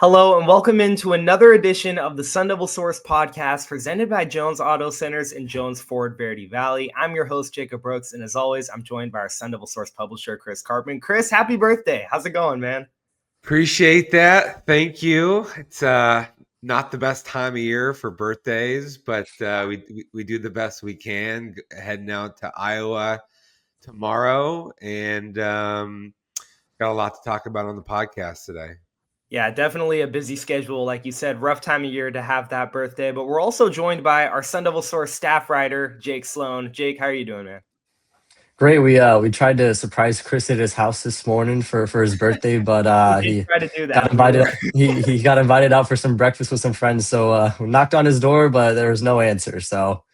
Hello and welcome into another edition of the Sun Devil Source podcast presented by Jones Auto Centers in Jones Ford Verde Valley. I'm your host, Jacob Brooks, and as always, I'm joined by our Sun Devil Source publisher, Chris Carpman. Chris, happy birthday. How's it going, man? Appreciate that. Thank you. It's not the best time of year for birthdays, but we do the best we can. Heading out to Iowa tomorrow, and got a lot to talk about on the podcast today. Yeah, definitely a busy schedule. Like you said, rough time of year to have that birthday. But we're also joined by our Sun Devil Source staff writer, Jake Sloan. Jake, how are you doing, man? Great. We tried to surprise Chris at his house this morning for his birthday, but We he try to do that. got invited. He got invited out for some breakfast with some friends. So we knocked on his door, but there was no answer. So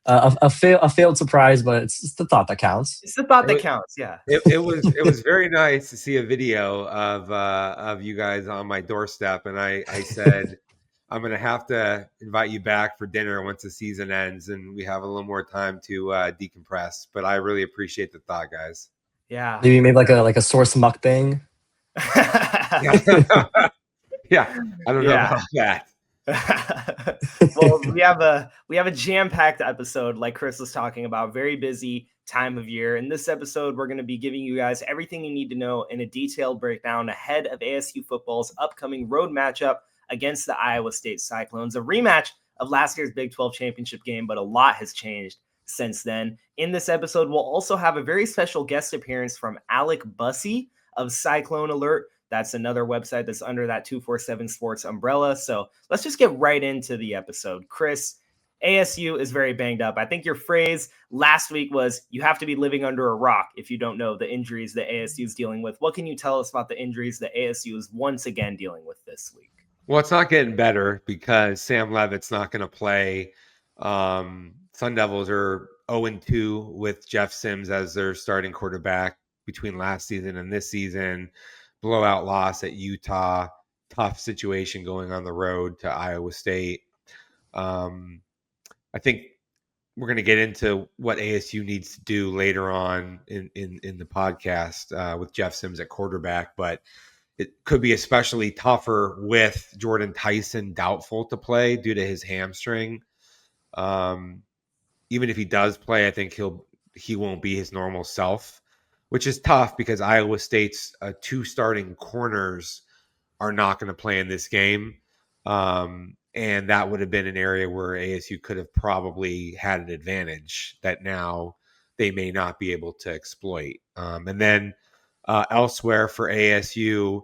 a failed surprise, but it's just the thought that counts. It's the thought that counts. Yeah. It was very nice to see a video of you guys on my doorstep, and I said, I'm going to have to invite you back for dinner once the season ends and we have a little more time to decompress. But I really appreciate the thought, guys. Yeah. Maybe like a Source mukbang. Yeah, I don't know about that. Well, we have a jam-packed episode, like Chris was talking about. Very busy time of year. In this episode, we're going to be giving you guys everything you need to know in a detailed breakdown ahead of ASU football's upcoming road matchup against the Iowa State Cyclones, a rematch of last year's Big 12 championship game, but a lot has changed since then. In this episode, we'll also have a very special guest appearance from Alec Bussey of Cyclone Alert. That's another website that's under that 247 Sports umbrella. So let's just get right into the episode. Chris, ASU is very banged up. I think your phrase last week was, you have to be living under a rock if you don't know the injuries that ASU is dealing with. What can you tell us about the injuries that ASU is once again dealing with this week? Well, it's not getting better because Sam Leavitt's not going to play. Sun Devils are 0-2 with Jeff Sims as their starting quarterback between last season and this season. Blowout loss at Utah. Tough situation going on the road to Iowa State. I think we're going to get into what ASU needs to do later on in the podcast with Jeff Sims at quarterback, but it could be especially tougher with Jordan Tyson doubtful to play due to his hamstring. Even if he does play, I think he won't be his normal self, which is tough because Iowa State's two starting corners are not going to play in this game. And that would have been an area where ASU could have probably had an advantage that now they may not be able to exploit. And then elsewhere for ASU,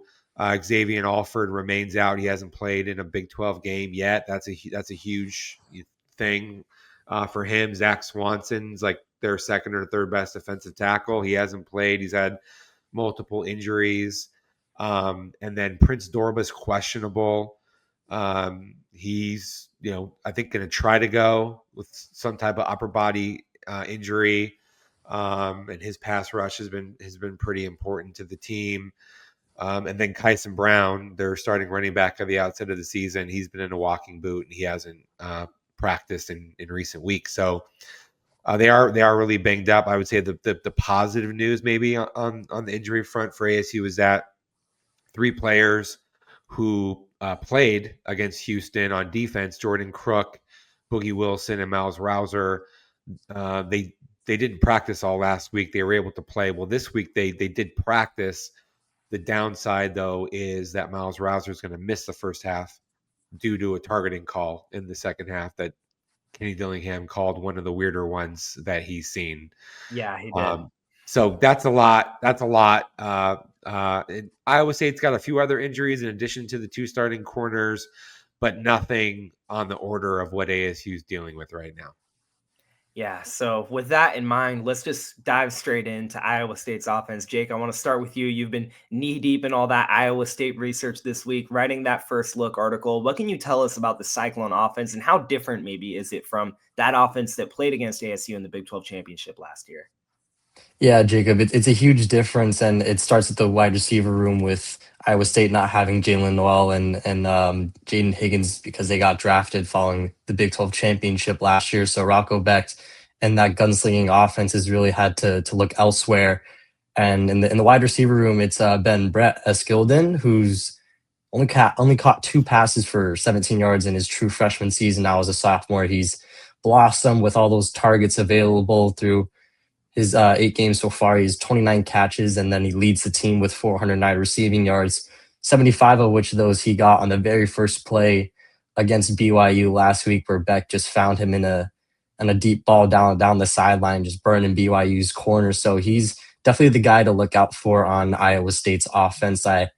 Xavier Alford remains out. He hasn't played in a Big 12 game yet. That's a huge thing for him. Zach Swanson's like their second or third best defensive tackle. He hasn't played. He's had multiple injuries. And then Prince Dorba's questionable. He's I think going to try to go with some type of upper body injury. And his pass rush has been pretty important to the team. And then Kyson Brown, their starting running back at the outset of the season, he's been in a walking boot and he hasn't practiced in recent weeks. So they are really banged up. I would say the positive news maybe on the injury front for ASU is that three players who played against Houston on defense, Jordan Crook, Boogie Wilson, and Miles Rouser, they didn't practice all last week. They were able to play. Well, this week they did practice. The downside, though, is that Miles Rouser is going to miss the first half due to a targeting call in the second half that Kenny Dillingham called one of the weirder ones that he's seen. Yeah, he did. So that's a lot. Iowa State's got a few other injuries in addition to the two starting corners, but nothing on the order of what ASU is dealing with right now. Yeah, so with that in mind, let's just dive straight into Iowa State's offense. Jake, I want to start with you. You've been knee-deep in all that Iowa State research this week, writing that first look article. What can you tell us about the Cyclone offense and how different maybe is it from that offense that played against ASU in the Big 12 championship last year? Yeah, Jacob, it's a huge difference, and it starts at the wide receiver room with Iowa State not having Jalen Noel and Jaden Higgins because they got drafted following the Big 12 championship last year. So Rocco Becht and that gunslinging offense has really had to look elsewhere. And in the wide receiver room, it's Ben Brett Eskildon, who's only caught 2 passes for 17 yards in his true freshman season. Now as a sophomore, he's blossomed with all those targets available through his 8 games so far. He's 29 catches, and then he leads the team with 409 receiving yards, 75 of which those he got on the very first play against BYU last week, where Beck just found him in a deep ball down the sideline, just burning BYU's corner. So he's definitely the guy to look out for on Iowa State's offense. I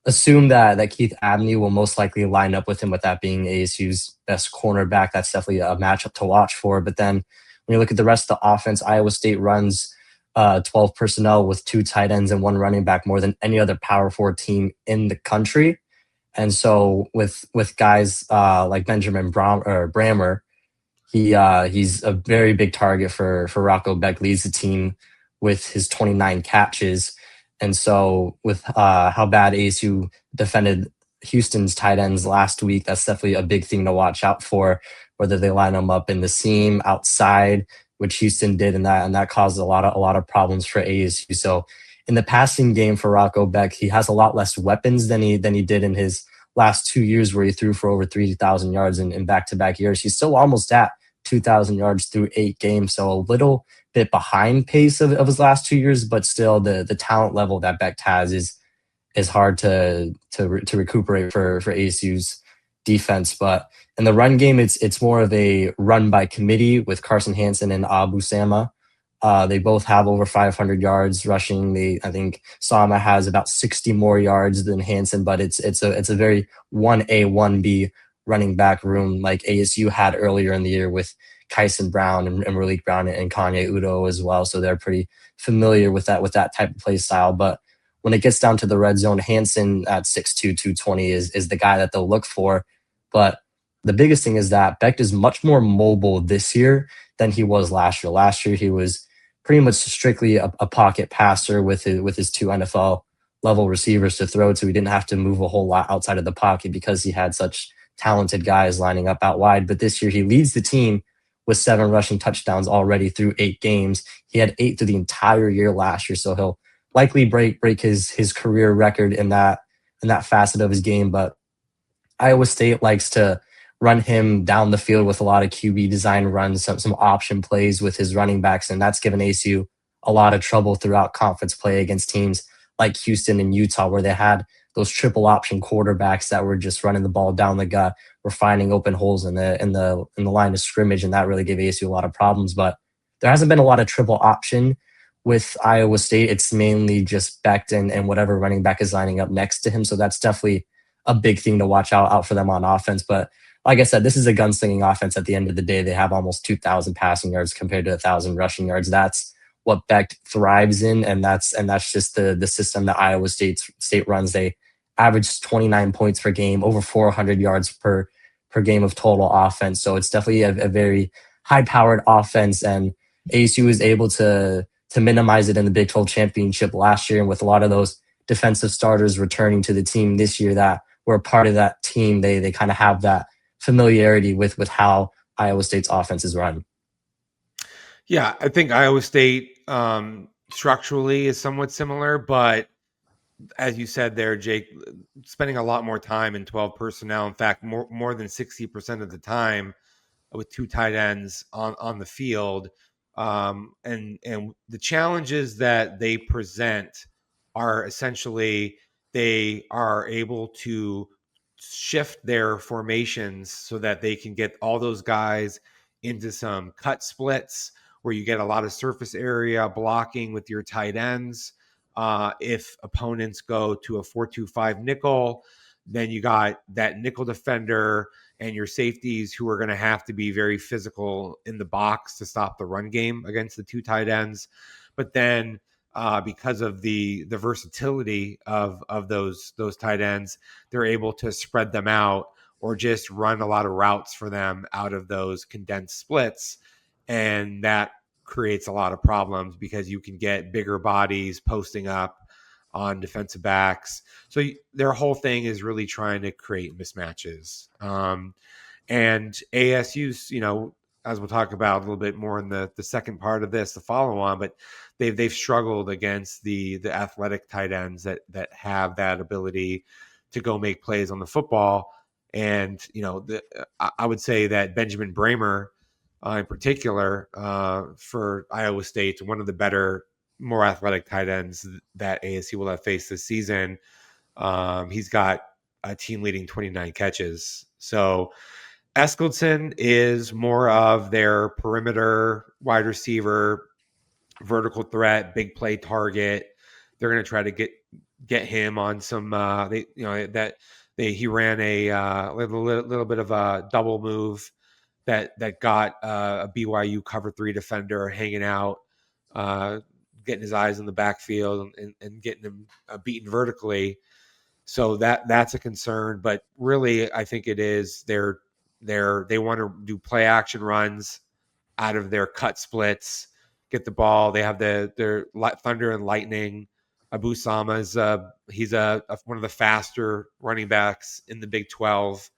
assume that Keith Abney will most likely line up with him, with that being ASU's best cornerback. That's definitely a matchup to watch for. But then when you look at the rest of the offense, Iowa State runs 12 personnel with 2 tight ends and 1 running back more than any other Power 4 team in the country. And so with guys like Benjamin Brammer, he's a very big target for Rocco Beck. Leads the team with his 29 catches. And so with how bad ASU defended Houston's tight ends last week, that's definitely a big thing to watch out for, whether they line them up in the seam, outside, which Houston did, and that caused a lot of problems for ASU. So in the passing game for Rocco Beck, he has a lot less weapons than he did in his last 2 years, where he threw for over 3,000 yards in back-to-back years. He's still almost at 2,000 yards through 8 games, so a little bit behind pace of his last 2 years, but still the talent level that Beck has is hard to recuperate for ASU's defense. But in the run game, it's more of a run by committee with Carson Hansen and Abu Sama. They both have over 500 yards rushing. I think Sama has about 60 more yards than Hansen, but it's a very 1A 1B running back room like ASU had earlier in the year with Kyson Brown and Malik Brown and Kanye Udo as well. So they're pretty familiar with that type of play style. But when it gets down to the red zone, Hansen at 6'2", 220 is the guy that they'll look for. But the biggest thing is that Beck is much more mobile this year than he was last year. Last year, he was pretty much strictly a pocket passer with his 2 NFL level receivers to throw to. He didn't have to move a whole lot outside of the pocket because he had such talented guys lining up out wide. But this year, he leads the team with 7 rushing touchdowns already through 8 games. He had 8 through the entire year last year, so he'll likely break his career record in that facet of his game. But Iowa State likes to run him down the field with a lot of QB design runs, some option plays with his running backs, and that's given ASU a lot of trouble throughout conference play against teams like Houston and Utah, where they had those triple option quarterbacks that were just running the ball down the gut, were finding open holes in the line of scrimmage, and that really gave ASU a lot of problems. But there hasn't been a lot of triple option with Iowa State. It's mainly just Beck and whatever running back is lining up next to him. So that's definitely a big thing to watch out for them on offense. But like I said, this is a gunslinging offense at the end of the day. They have almost 2,000 passing yards compared to 1,000 rushing yards. That's what Beck thrives in, and that's just the system that Iowa State runs. They average 29 points per game, over 400 yards per game of total offense. So it's definitely a very high-powered offense, and ASU is able to minimize it in the Big 12 championship last year. And with a lot of those defensive starters returning to the team this year that were a part of that team, they kind of have that familiarity with how Iowa State's offense is run. Yeah, I think Iowa State structurally is somewhat similar, but as you said there, Jake, spending a lot more time in 12 personnel. In fact, more than 60% of the time with 2 tight ends on the field. And the challenges that they present are essentially they are able to shift their formations so that they can get all those guys into some cut splits where you get a lot of surface area blocking with your tight ends. If opponents go to a 4-2-5 nickel, then you got that nickel defender and your safeties who are going to have to be very physical in the box to stop the run game against the 2 tight ends. But then because of the versatility of those tight ends, they're able to spread them out or just run a lot of routes for them out of those condensed splits. And that creates a lot of problems because you can get bigger bodies posting up on defensive backs. So their whole thing is really trying to create mismatches. And ASU's, as we'll talk about a little bit more in the second part of this, the follow on, but they've struggled against the athletic tight ends that have that ability to go make plays on the football. And I would say that Benjamin Bramer, in particular, for Iowa State, one of the better, more athletic tight ends that ASU will have faced this season. He's got a team leading 29 catches. So Eskildson is more of their perimeter wide receiver, vertical threat, big play target. They're going to try to get him on some. He ran a little bit of a double move that got a BYU cover 3 defender hanging out, getting his eyes in the backfield and getting him beaten vertically. So that's a concern. But really, I think it is they want to do play action runs out of their cut splits, get the ball. They have their Thunder and Lightning. Abu Sama is he's one of the faster running backs in the Big 12.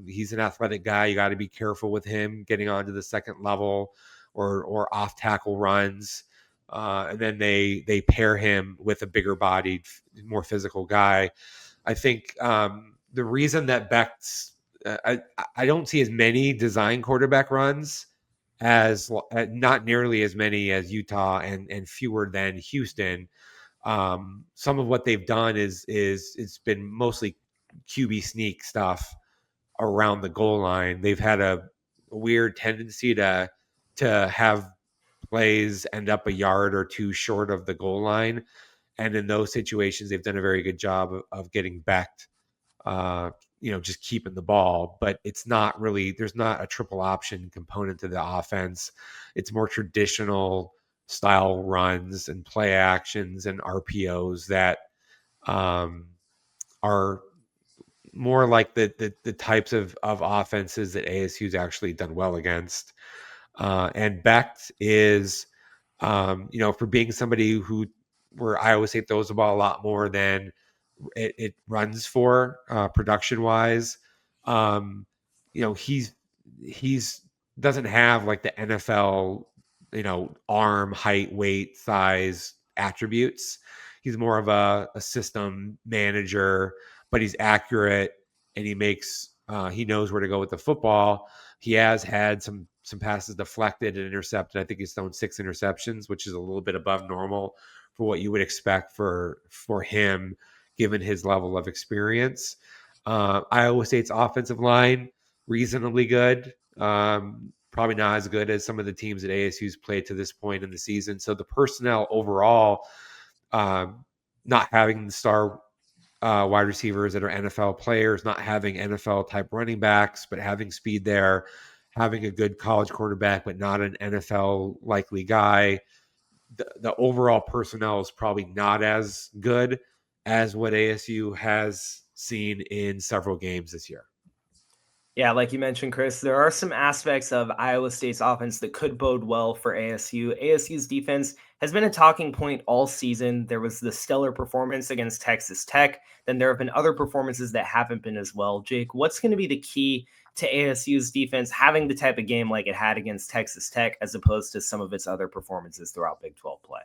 He's an athletic guy. You got to be careful with him getting onto the second level or off tackle runs. And then they pair him with a bigger bodied, more physical guy. I think the reason that Beck's I don't see as many design quarterback runs as not nearly as many as Utah and fewer than Houston. Some of what they've done is it's been mostly QB sneak stuff around the goal line. They've had a weird tendency to have plays end up a yard or two short of the goal line, and in those situations, they've done a very good job of getting backed. Just keeping the ball, but it's not really, there's not a triple option component to the offense. It's more traditional style runs and play actions and RPOs that are more like the types of offenses that ASU's actually done well against. And Becht is, for being somebody where Iowa State throws the ball a lot more than it runs for production wise. He's doesn't have like the NFL, arm, height, weight, size attributes. He's more of a system manager, but he's accurate and he knows where to go with the football. He has had some passes deflected and intercepted. I think he's thrown 6 interceptions, which is a little bit above normal for what you would expect for him, given his level of experience. Iowa State's offensive line, reasonably good. Probably not as good as some of the teams that ASU's played to this point in the season. So the personnel overall, not having the star wide receivers that are NFL players, not having NFL type running backs, but having speed there, having a good college quarterback, but not an NFL likely guy. The overall personnel is probably not as good as what ASU has seen in several games this year. Yeah, like you mentioned, Chris, there are some aspects of Iowa State's offense that could bode well for ASU. ASU's defense has been a talking point all season. There was the stellar performance against Texas Tech. Then there have been other performances that haven't been as well. Jake, what's going to be the key to ASU's defense having the type of game like it had against Texas Tech as opposed to some of its other performances throughout Big 12 play?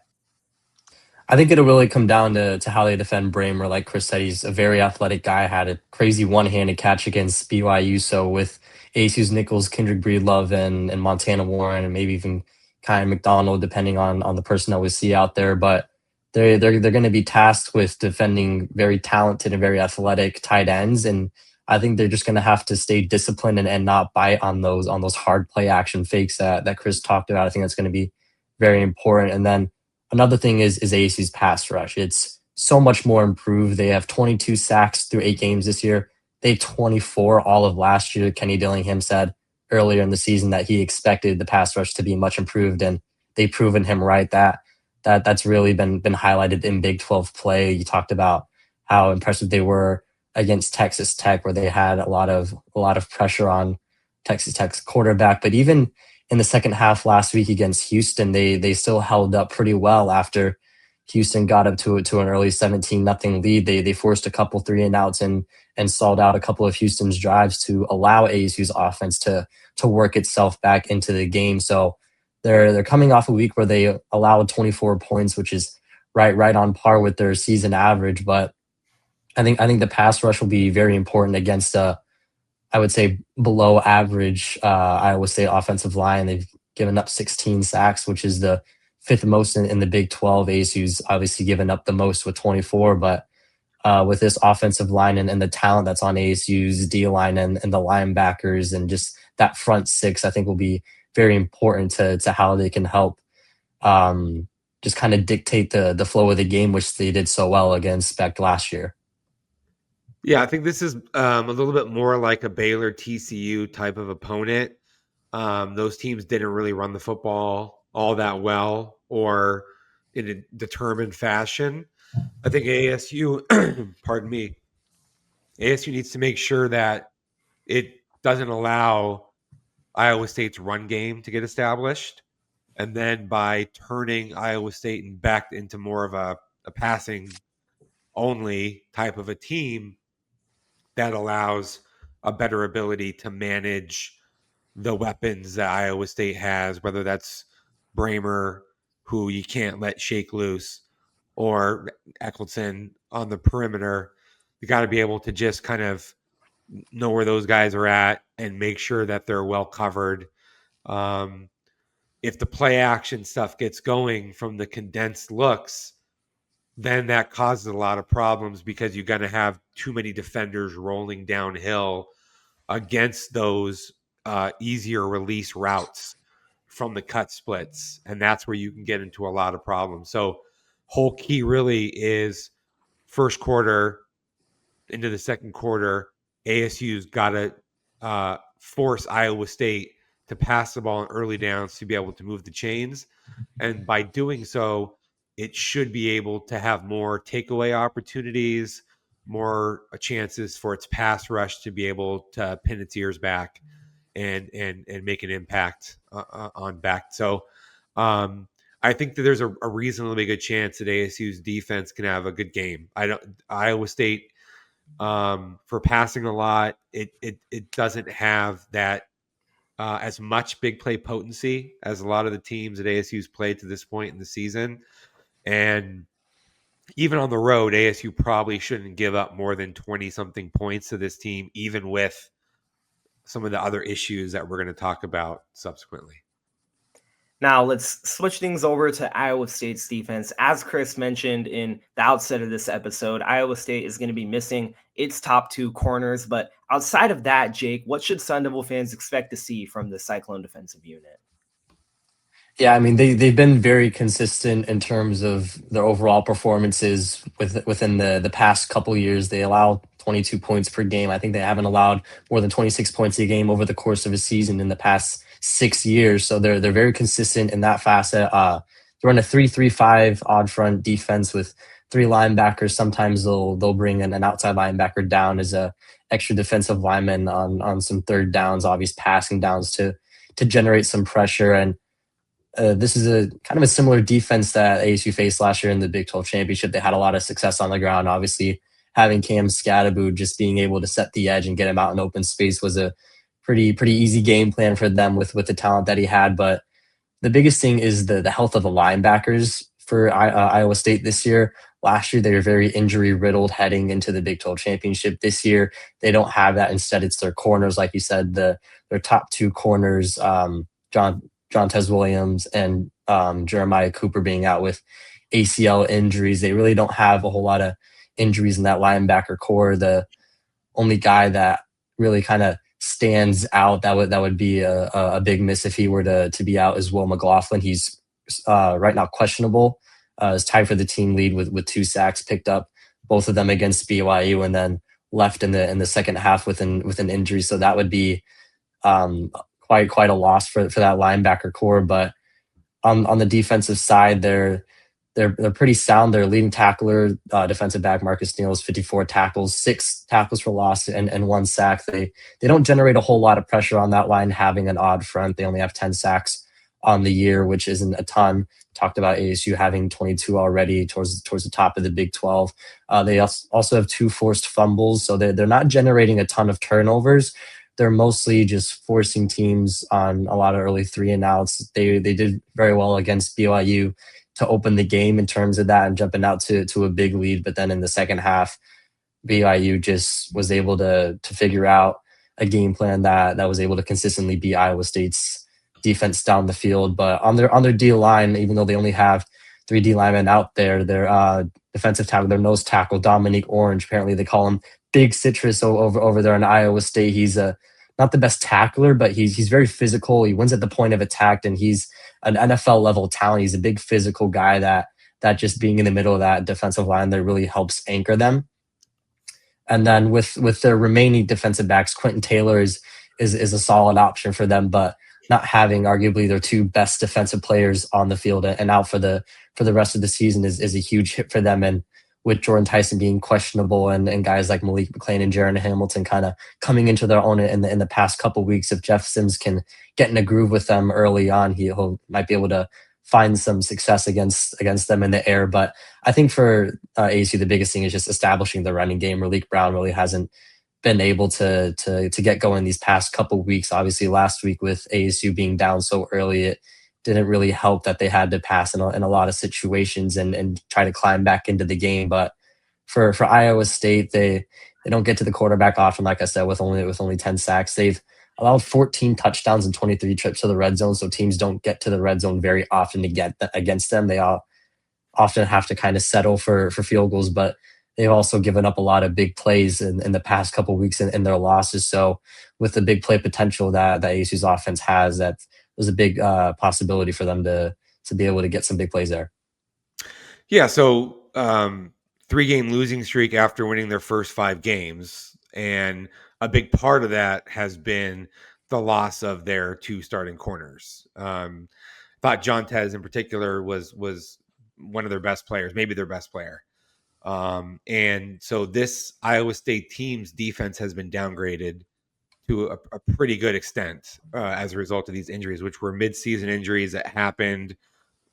I think it'll really come down to how they defend Bramer. Like Chris said, he's a very athletic guy, had a crazy one-handed catch against BYU. So with ASU's Nichols, Kendrick Breedlove, and Montana Warren, and maybe even Kyle McDonald, depending on the personnel we see out there. But they're going to be tasked with defending very talented and very athletic tight ends. And I think they're just going to have to stay disciplined and not bite on those hard play action fakes that Chris talked about. I think that's going to be very important. And then another thing is ASU's pass rush. It's so much more improved. They have 22 sacks through 8 games this year. They had 24 all of last year. Kenny Dillingham said earlier in the season that he expected the pass rush to be much improved, and they've proven him right. That's really been highlighted in Big 12 play. You talked about how impressive they were against Texas Tech, where they had a lot of pressure on Texas Tech's quarterback. But even in the second half last week against Houston, they still held up pretty well after Houston got up to an early 17-0 lead. They forced a couple 3-and-outs and stalled out a couple of Houston's drives to allow ASU's offense to work itself back into the game. So they're coming off a week where they allowed 24 points, which is right on par with their season average. But I think the pass rush will be very important against I would say below average Iowa State offensive line. They've given up 16 sacks, which is the fifth most in the Big 12. ASU's obviously given up the most with 24, but with this offensive line and the talent that's on ASU's D line and the linebackers and just that front six, I think will be very important to how they can help just kind of dictate the flow of the game, which they did so well against Beck last year. Yeah, I think this is a little bit more like a Baylor TCU type of opponent. Those teams didn't really run the football all that well or in a determined fashion. I think ASU, pardon me, ASU needs to make sure that it doesn't allow Iowa State's run game to get established. And then by turning Iowa State and back into more of a passing only type of a team, that allows a better ability to manage the weapons that Iowa State has, whether that's Bramer, who you can't let shake loose, or Eccleston on the perimeter. You got to be able to just kind of know where those guys are at and make sure that they're well covered. If the play action stuff gets going from the condensed looks, then that causes a lot of problems because you're going to have too many defenders rolling downhill against those easier release routes from the cut splits. And that's where you can get into a lot of problems. So whole key really is first quarter into the second quarter, ASU's got to force Iowa State to pass the ball in early downs to be able to move the chains. And by doing so, it should be able to have more takeaway opportunities, more chances for its pass rush to be able to pin its ears back and make an impact on back. So I think that there's a reasonably good chance that ASU's defense can have a good game. Iowa State for passing a lot, it doesn't have that as much big play potency as a lot of the teams that ASU's played to this point in the season. And even on the road, ASU probably shouldn't give up more than 20-something points to this team, even with some of the other issues that we're going to talk about subsequently. Now let's switch things over to Iowa State's defense. As Chris mentioned in the outset of this episode, Iowa State is going to be missing its top two corners. But outside of that, Jake, what should Sun Devil fans expect to see from the Cyclone defensive unit? Yeah, I mean they've been very consistent in terms of their overall performances within the past couple years. They allow 22 points per game. I think they haven't allowed more than 26 points a game over the course of a season in the past 6 years. So they're very consistent in that facet. They run a 3-3-5 odd front defense with three linebackers. Sometimes they'll bring an outside linebacker down as a extra defensive lineman on some third downs, obvious passing downs to generate some pressure. And this is a kind of a similar defense that ASU faced last year in the Big 12 championship. They had a lot of success on the ground. Obviously, having Cam Scatterboot just being able to set the edge and get him out in open space was a pretty easy game plan for them with the talent that he had. But the biggest thing is the health of the linebackers for Iowa State this year. Last year, they were very injury riddled heading into the Big 12 championship. This year, they don't have that. Instead, it's their corners, like you said, their top two corners, Jontez Williams and Jeremiah Cooper being out with ACL injuries. They really don't have a whole lot of injuries in that linebacker core. The only guy that really kind of stands out that would be a big miss if he were to be out is Will McLaughlin. He's right now questionable. Is tied for the team lead with 2 sacks, picked up both of them against BYU, and then left in the second half with an injury. So that would be quite a loss for that linebacker core. But on the defensive side, they're pretty sound. Their leading tackler, defensive back Marcus Neal, is 54 tackles, 6 tackles for loss, and 1 sack. They don't generate a whole lot of pressure on that line, having an odd front. They only have 10 sacks on the year, which isn't a ton. Talked about ASU having 22 already towards the top of the Big 12. They also have 2 forced fumbles, so they're not generating a ton of turnovers. They're mostly just forcing teams on a lot of early 3-and-outs. They did very well against BYU to open the game in terms of that and jumping out to a big lead. But then in the second half, BYU just was able to figure out a game plan that was able to consistently beat Iowa State's defense down the field. But on their D line, even though they only have 3 D linemen out there, their defensive tackle, their nose tackle, Dominique Orange, apparently they call him Big Citrus over there in Iowa State. He's not the best tackler, but he's very physical. He wins at the point of attack, and he's an NFL level talent. He's a big physical guy that just being in the middle of that defensive line that really helps anchor them. And then with their remaining defensive backs, Quentin Taylor is a solid option for them, but not having arguably their 2 best defensive players on the field and out for the rest of the season is a huge hit for them. And with Jordan Tyson being questionable and guys like Malik McClain and Jaron Hamilton kind of coming into their own in the past couple weeks, if Jeff Sims can get in a groove with them early on, he might be able to find some success against them in the air. But I think for ASU, the biggest thing is just establishing the running game. Malik Brown really hasn't been able to get going these past couple weeks. Obviously, last week with ASU being down so early, it didn't really help that they had to pass in a lot of situations and try to climb back into the game. But for Iowa State, they don't get to the quarterback often, like I said, with only 10 sacks. They've allowed 14 touchdowns and 23 trips to the red zone, so teams don't get to the red zone very often to get against them. They all often have to kind of settle for field goals, but they've also given up a lot of big plays in the past couple of weeks in their losses. So with the big play potential that ASU's offense has, that was a big possibility for them to be able to get some big plays there. Yeah, so 3-game losing streak after winning their first 5 games. And a big part of that has been the loss of their 2 starting corners. Thought John Tez in particular was one of their best players, maybe their best player. And so this Iowa State team's defense has been downgraded to a pretty good extent as a result of these injuries, which were mid-season injuries that happened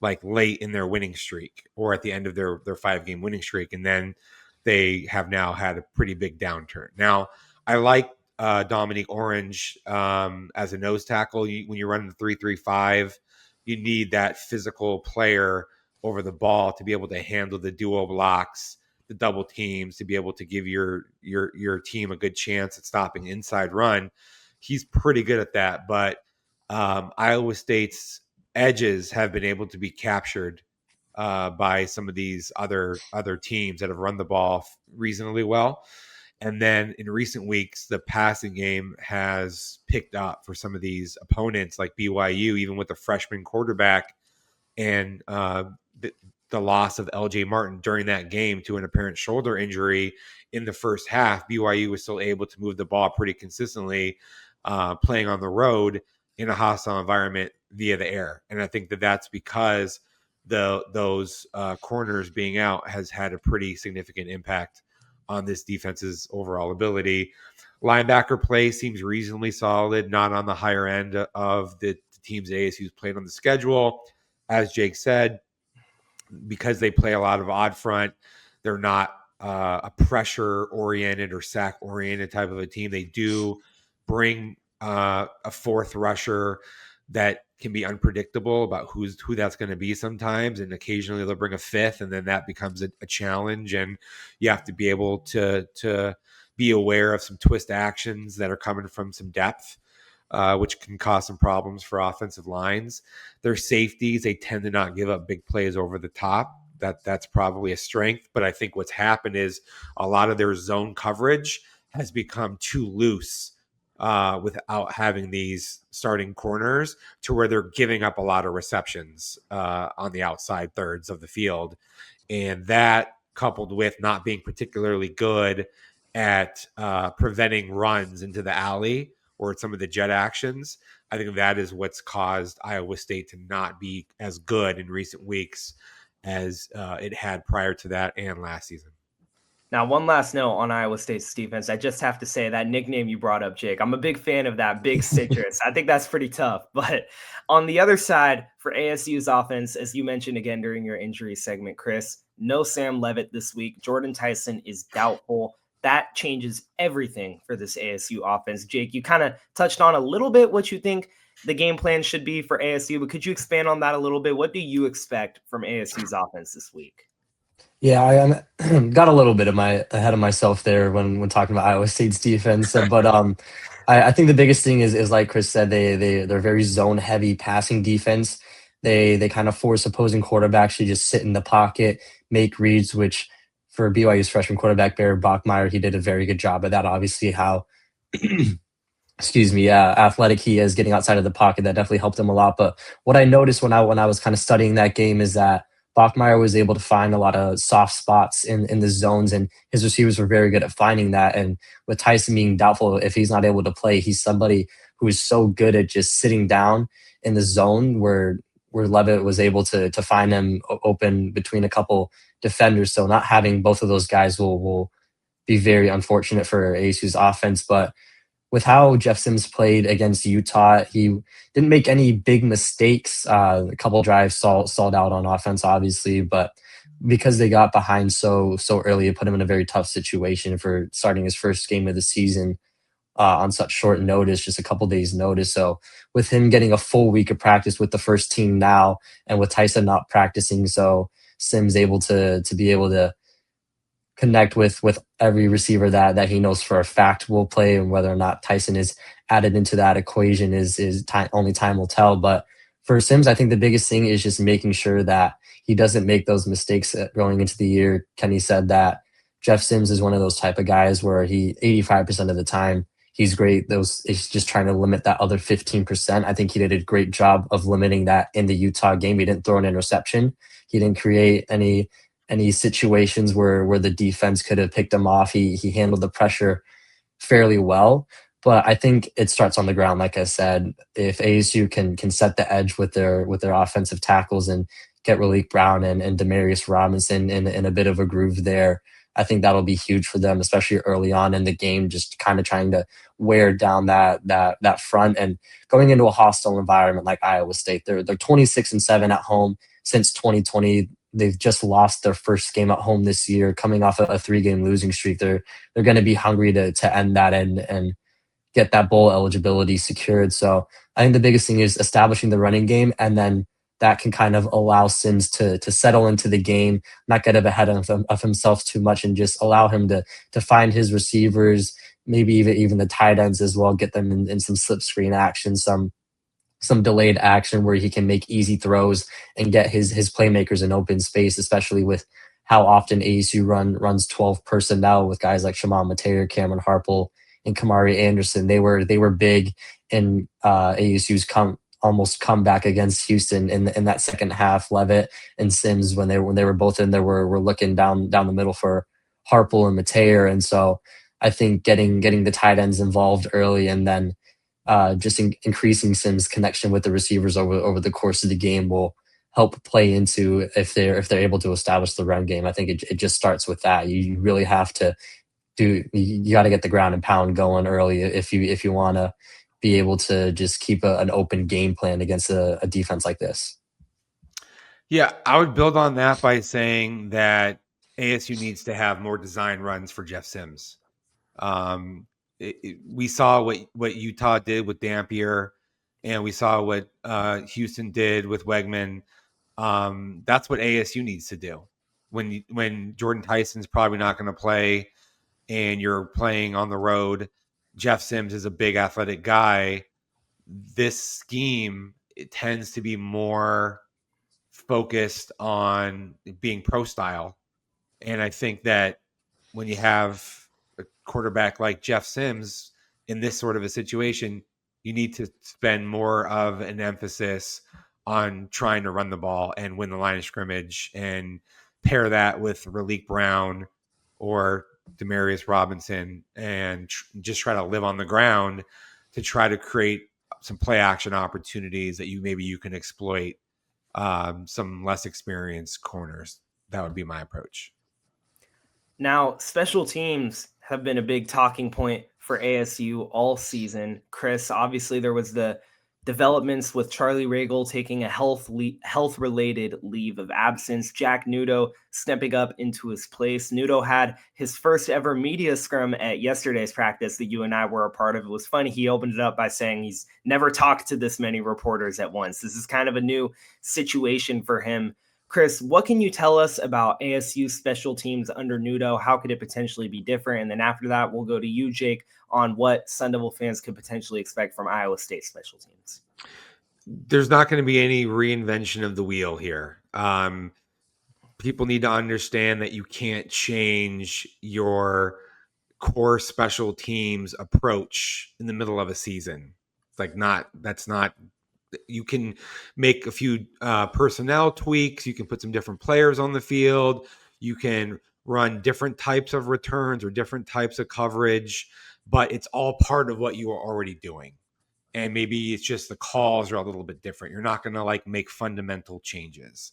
like late in their winning streak or at the end of their 5-game winning streak. And then they have now had a pretty big downturn. Now, I like Dominique Orange as a nose tackle. When you're running the 3-3-5, you need that physical player over the ball to be able to handle the duo blocks, the double teams, to be able to give your team a good chance at stopping inside run. He's pretty good at that, but Iowa State's edges have been able to be captured by some of these other teams that have run the ball reasonably well. And then in recent weeks, the passing game has picked up for some of these opponents like BYU, even with a freshman quarterback and the loss of LJ Martin during that game to an apparent shoulder injury in the first half. BYU was still able to move the ball pretty consistently, playing on the road in a hostile environment via the air. And I think that's because those corners being out has had a pretty significant impact on this defense's overall ability. Linebacker play seems reasonably solid, not on the higher end of the teams ASU's played on the schedule. As Jake said, because they play a lot of odd front, they're not a pressure-oriented or sack-oriented type of a team. They do bring a 4th rusher that can be unpredictable about who that's going to be sometimes, and occasionally they'll bring a 5th, and then that becomes a challenge, and you have to be able to be aware of some twist actions that are coming from some depth, which can cause some problems for offensive lines. Their safeties, they tend to not give up big plays over the top. That's probably a strength, but I think what's happened is a lot of their zone coverage has become too loose without having these starting corners, to where they're giving up a lot of receptions on the outside thirds of the field. And that, coupled with not being particularly good at preventing runs into the alley or some of the jet actions, I think that is what's caused Iowa State to not be as good in recent weeks as it had prior to that and last season. Now, one last note on Iowa State's defense. I just have to say that nickname you brought up, Jake, I'm a big fan of that, Big Citrus. I think that's pretty tough. But on the other side, for ASU's offense, as you mentioned again during your injury segment, Chris, no Sam Leavitt this week. Jordan Tyson is doubtful. That changes everything for this ASU offense. Jake, you kind of touched on a little bit what you think the game plan should be for ASU, but could you expand on that a little bit? What do you expect from ASU's offense this week? Yeah, I got a little bit of my ahead of myself there when talking about Iowa State's defense. But I think the biggest thing is like Chris said, they're very zone heavy passing defense. They kind of force opposing quarterbacks to just sit in the pocket, make reads, which for BYU's freshman quarterback Barry Bachmeier, he did a very good job of that. Obviously, how excuse me, athletic he is getting outside of the pocket. That definitely helped him a lot. But what I noticed when I was kind of studying that game is that Bachmeier was able to find a lot of soft spots in the zones, and his receivers were very good at finding that. And with Tyson being doubtful if he's not able to play, he's somebody who is so good at just sitting down in the zone where Levitt was able to find him open between a couple defenders. So not having both of those guys will be very unfortunate for ASU's offense. But with how Jeff Sims played against Utah, he didn't make any big mistakes. A couple drives stalled out on offense, obviously, but because they got behind so early, it put him in a very tough situation for starting his first game of the season on such short notice, just a couple days notice. So with him getting a full week of practice with the first team now, and with Tyson not practicing, so Sims able to be able to connect with every receiver that he knows for a fact will play, and whether or not Tyson is added into that equation is time, only time will tell. But for Sims, I think the biggest thing is just making sure that he doesn't make those mistakes going into the year. Kenny said that Jeff Sims is one of those type of guys where he 85% of the time he's great. Those he's just trying to limit that other 15%. I think he did a great job of limiting that in the Utah game. He didn't throw an interception. He didn't create any situations where the defense could have picked him off. He handled the pressure fairly well. But I think it starts on the ground, like I said. If ASU can set the edge with their offensive tackles and get Malik Brown and Demarius Robinson in a bit of a groove there, I think that'll be huge for them, especially early on in the game, just kind of trying to wear down that front and going into a hostile environment like Iowa State. They're 26-7 at home since 2020. They've just lost their first game at home this year, coming off a 3-game losing streak. They're going to be hungry to end that and get that bowl eligibility secured. So I think the biggest thing is establishing the running game, and then that can kind of allow Sims to settle into the game, not get ahead of himself too much, and just allow him to find his receivers, maybe even the tight ends as well, get them in some slip screen action, some delayed action where he can make easy throws and get his playmakers in open space, especially with how often ASU runs 12 personnel with guys like Shimon Mateer, Cameron Harple, and Kamari Anderson. They were big in ASU's almost comeback against Houston in that second half. Levitt and Sims, when they were both in there, were looking down the middle for Harple and Mateer. And so I think getting the tight ends involved early, and then just increasing Sims' connection with the receivers over the course of the game will help play into if they're able to establish the run game. I think it just starts with that. You really have to you got to get the ground and pound going early if you want to be able to just keep an open game plan against a defense like this. Yeah, I would build on that by saying that ASU needs to have more design runs for Jeff Sims. We saw what Utah did with Dampier, and we saw what Houston did with Wegman. That's what ASU needs to do. When Jordan Tyson's probably not going to play, and you're playing on the road, Jeff Sims is a big athletic guy. This scheme, it tends to be more focused on being pro style. And I think that when you have a quarterback like Jeff Sims in this sort of a situation, you need to spend more of an emphasis on trying to run the ball and win the line of scrimmage, and pair that with Malik Brown or Demarius Robinson, and just try to live on the ground to try to create some play action opportunities that you can exploit some less experienced corners. That would be my approach. Now, special teams have been a big talking point for ASU all season. Chris, obviously there was the developments with Charlie Ragle taking a health-related leave of absence. Jack Nudo stepping up into his place. Nudo had his first ever media scrum at yesterday's practice that you and I were a part of. It was funny. He opened it up by saying he's never talked to this many reporters at once. This is kind of a new situation for him. Chris, what can you tell us about ASU special teams under Nudo? How could it potentially be different? And then after that, we'll go to you, Jake, on what Sun Devil fans could potentially expect from Iowa State special teams. There's not going to be any reinvention of the wheel here. People need to understand that you can't change your core special teams approach in the middle of a season. It's like you can make a few personnel tweaks. You can put some different players on the field. You can run different types of returns or different types of coverage, but it's all part of what you are already doing. And maybe it's just the calls are a little bit different. You're not going to make fundamental changes.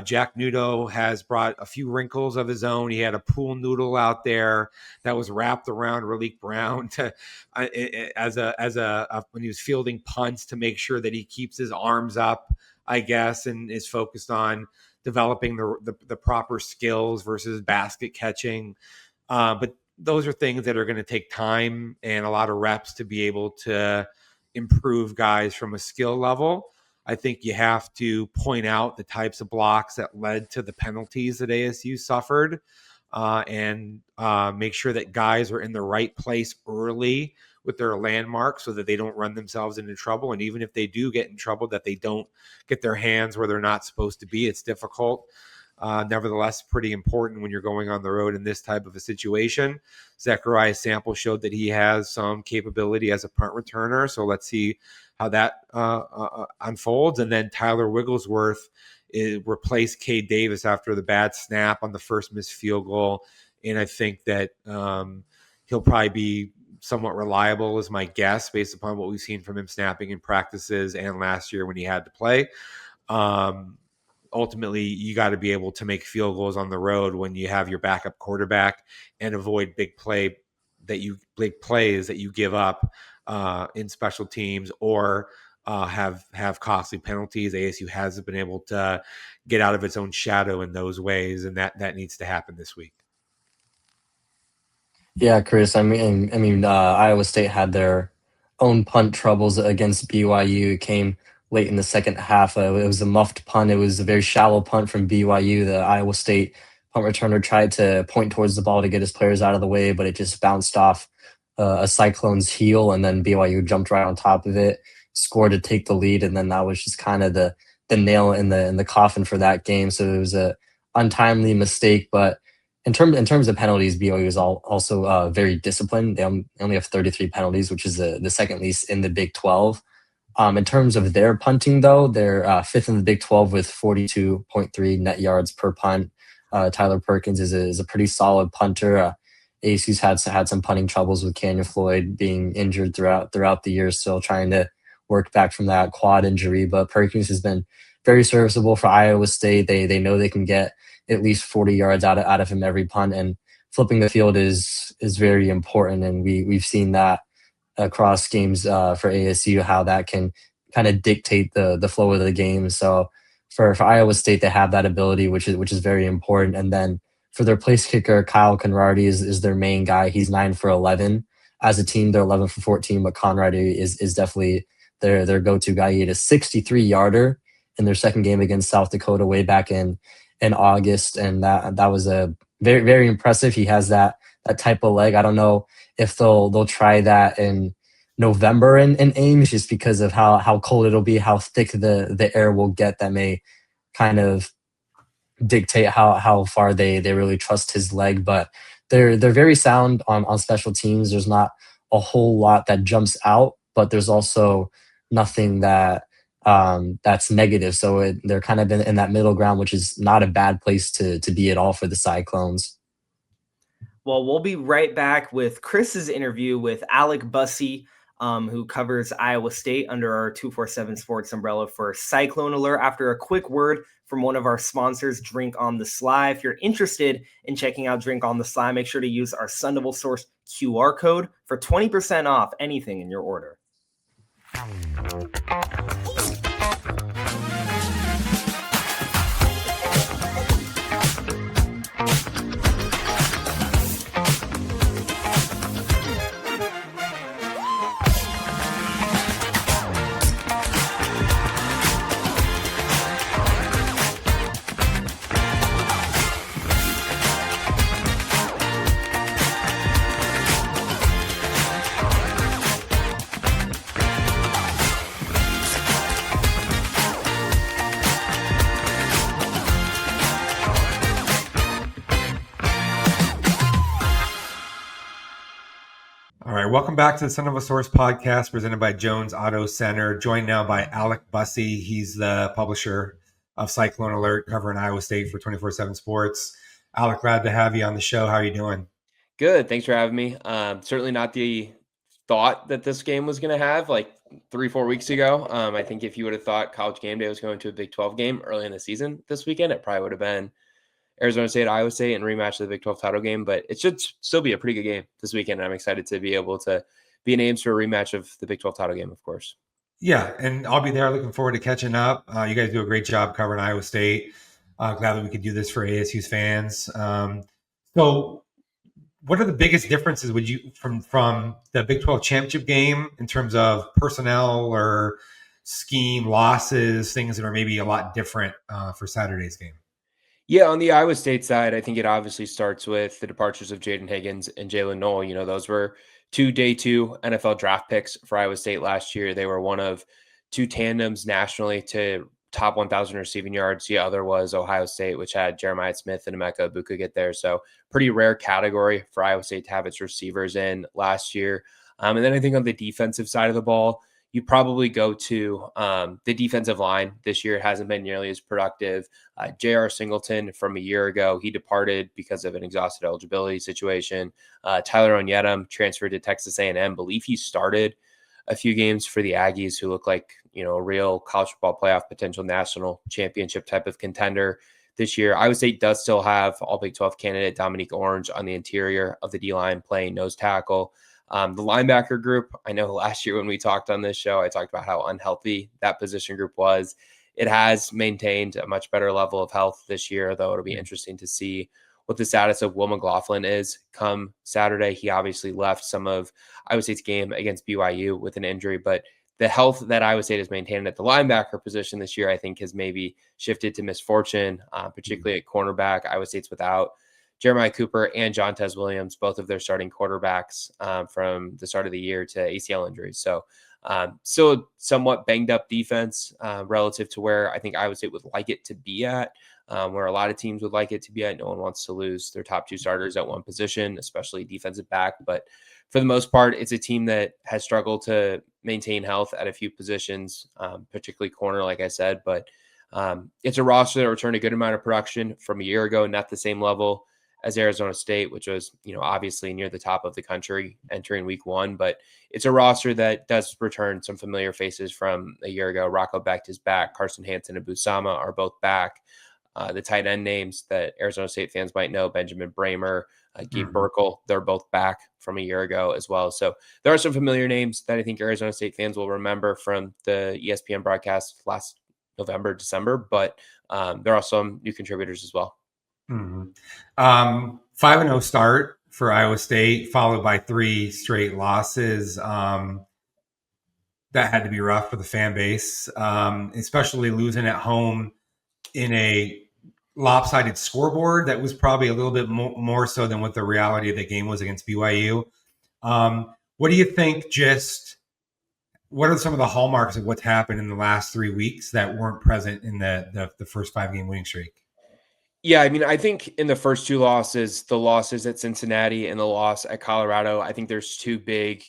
Jack Nudo has brought a few wrinkles of his own. He had a pool noodle out there that was wrapped around Raleek Brown when he was fielding punts to make sure that he keeps his arms up, I guess, and is focused on developing the proper skills versus basket catching. But those are things that are going to take time and a lot of reps to be able to improve guys from a skill level. I think you have to point out the types of blocks that led to the penalties that ASU suffered and make sure that guys are in the right place early with their landmarks so that they don't run themselves into trouble. And even if they do get in trouble, that they don't get their hands where they're not supposed to be. It's difficult. Nevertheless, pretty important when you're going on the road in this type of a situation. Zechariah Sample showed that he has some capability as a punt returner. So let's see how that unfolds. And then Tyler Wigglesworth replaced Cade Davis after the bad snap on the first missed field goal. And I think that he'll probably be somewhat reliable is my guess based upon what we've seen from him snapping in practices and last year when he had to play. Ultimately, you got to be able to make field goals on the road when you have your backup quarterback and avoid big plays that you give up in special teams or have costly penalties. ASU hasn't been able to get out of its own shadow in those ways, and that needs to happen this week. Yeah, Chris. Iowa State had their own punt troubles against BYU. It came late in the second half. It was a muffed punt. It was a very shallow punt from BYU. The Iowa State punt returner tried to point towards the ball to get his players out of the way, but it just bounced off a Cyclone's heel, and then BYU jumped right on top of it, scored to take the lead, and then that was just kind of the nail in the coffin for that game. So it was a untimely mistake, but in terms of penalties, BYU is also very disciplined. They only have 33 penalties, which is the second least in the Big 12. In terms of their punting, though, they're fifth in the Big 12 with 42.3 net yards per punt. Tyler Perkins is a pretty solid punter. ASU's had some punting troubles with Canyon Floyd being injured throughout the year, still trying to work back from that quad injury. But Perkins has been very serviceable for Iowa State. They know they can get at least 40 yards out of him every punt, and flipping the field is very important. And we've seen that across games for ASU, how that can kind of dictate the flow of the game. So for Iowa State, they have that ability, which is very important. And then for their place kicker, Kyle Conradi is their main guy. He's 9 for 11. As a team, they're 11 for 14, but Conradi is definitely their go-to guy. He had a 63-yarder in their second game against South Dakota way back in August, and that was a very, very impressive. He has that type of leg. I don't know if they'll try that in November in Ames, just because of how cold it'll be, how thick the air will get. That may kind of dictate how far they really trust his leg. But they're very sound on special teams. There's not a whole lot that jumps out, but there's also nothing that's negative. So they're kind of in that middle ground, which is not a bad place to be at all for the Cyclones. Well, we'll be right back with Chris's interview with Alec Bussey, who covers Iowa State under our 247 Sports umbrella for Cyclone Alert, after a quick word from one of our sponsors, Drink on the Sly. If you're interested in checking out Drink on the Sly, make sure to use our Sun Devil Source QR code for 20% off anything in your order. All right, welcome back to the Son of a Source podcast presented by Jones Auto Center. Joined now by Alec Bussey. He's the publisher of Cyclone Alert, covering Iowa State for 24/7 Sports. Alec, glad to have you on the show. How are you doing? Good. Thanks for having me. Certainly not the thought that this game was going to have like 3-4 weeks ago. I think if you would have thought College Game Day was going to a Big 12 game early in the season this weekend, it probably would have been Arizona State, Iowa State, and rematch of the Big 12 title game. But it should still be a pretty good game this weekend. And I'm excited to be able to be named for a rematch of the Big 12 title game, of course. Yeah, and I'll be there. Looking forward to catching up. You guys do a great job covering Iowa State. Glad that we could do this for ASU's fans. So, what are the biggest differences would you from the Big 12 championship game in terms of personnel or scheme, losses, things that are maybe a lot different for Saturday's game? Yeah, on the Iowa State side, I think it obviously starts with the departures of Jaden Higgins and Jalen Noel. You know, those were two day two NFL draft picks for Iowa State last year. They were one of two tandems nationally to top 1,000 receiving yards. The other was Ohio State, which had Jeremiah Smith and Emeka Ibuka get there. So pretty rare category for Iowa State to have its receivers in last year. And then I think on the defensive side of the ball, you probably go to the defensive line this year. It hasn't been nearly as productive. J.R. Singleton from a year ago, he departed because of an exhausted eligibility situation. Tyler Onyedem transferred to Texas A&M. Believe he started a few games for the Aggies, who look like, you know, a real college football playoff potential national championship type of contender this year. Iowa State does still have all Big 12 candidate Dominique Orange on the interior of the D-line playing nose tackle. The linebacker group, I know last year when we talked on this show, I talked about how unhealthy that position group was. It has maintained a much better level of health this year, though it'll be interesting to see what the status of Will McLaughlin is come Saturday. He obviously left some of Iowa State's game against BYU with an injury, but the health that Iowa State has maintained at the linebacker position this year, I think, has maybe shifted to misfortune, particularly at cornerback. Iowa State's without Jeremiah Cooper and Jontez Williams, both of their starting quarterbacks from the start of the year to ACL injuries. So still somewhat banged up defense relative to where I think Iowa State would like it to be at, where a lot of teams would like it to be at. No one wants to lose their top two starters at one position, especially defensive back. But for the most part, it's a team that has struggled to maintain health at a few positions, particularly corner, like I said. But it's a roster that returned a good amount of production from a year ago, not the same level as Arizona State, which was, you know, obviously near the top of the country entering week one, but it's a roster that does return some familiar faces from a year ago. Rocco Becht is back. Carson Hansen and Busama are both back. The tight end names that Arizona State fans might know, Benjamin Bramer, Gabe Burkle, they're both back from a year ago as well. So there are some familiar names that I think Arizona State fans will remember from the ESPN broadcast last November, December, but there are some new contributors as well. 5-0 start for Iowa State, followed by 3 straight losses. That had to be rough for the fan base, especially losing at home in a lopsided scoreboard that was probably a little bit more so than what the reality of the game was against BYU. What do you think? What are some of the hallmarks of what's happened in the last 3 weeks that weren't present in the first 5-game winning streak? Yeah, I mean, I think in the first two losses, the losses at Cincinnati and the loss at Colorado, I think there's two big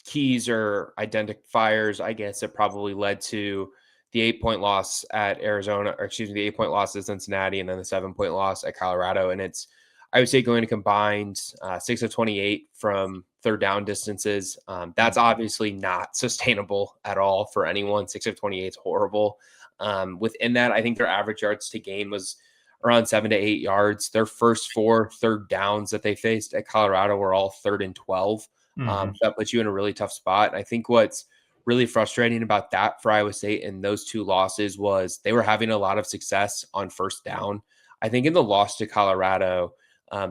keys or identifiers, I guess, that probably led to the 8-point loss at Arizona, or excuse me, the 8-point loss at Cincinnati, and then the 7-point loss at Colorado. And it's, I would say, going to combined 6 of 28 from third down distances. That's obviously not sustainable at all for anyone. 6 of 28 is horrible. Within that, I think their average yards to gain was around 7 to 8 yards. Their first 4 third downs that they faced at Colorado were all 3rd and 12. That puts you in a really tough spot. And I think what's really frustrating about that for Iowa State in those two losses was they were having a lot of success on first down. I think in the loss to Colorado,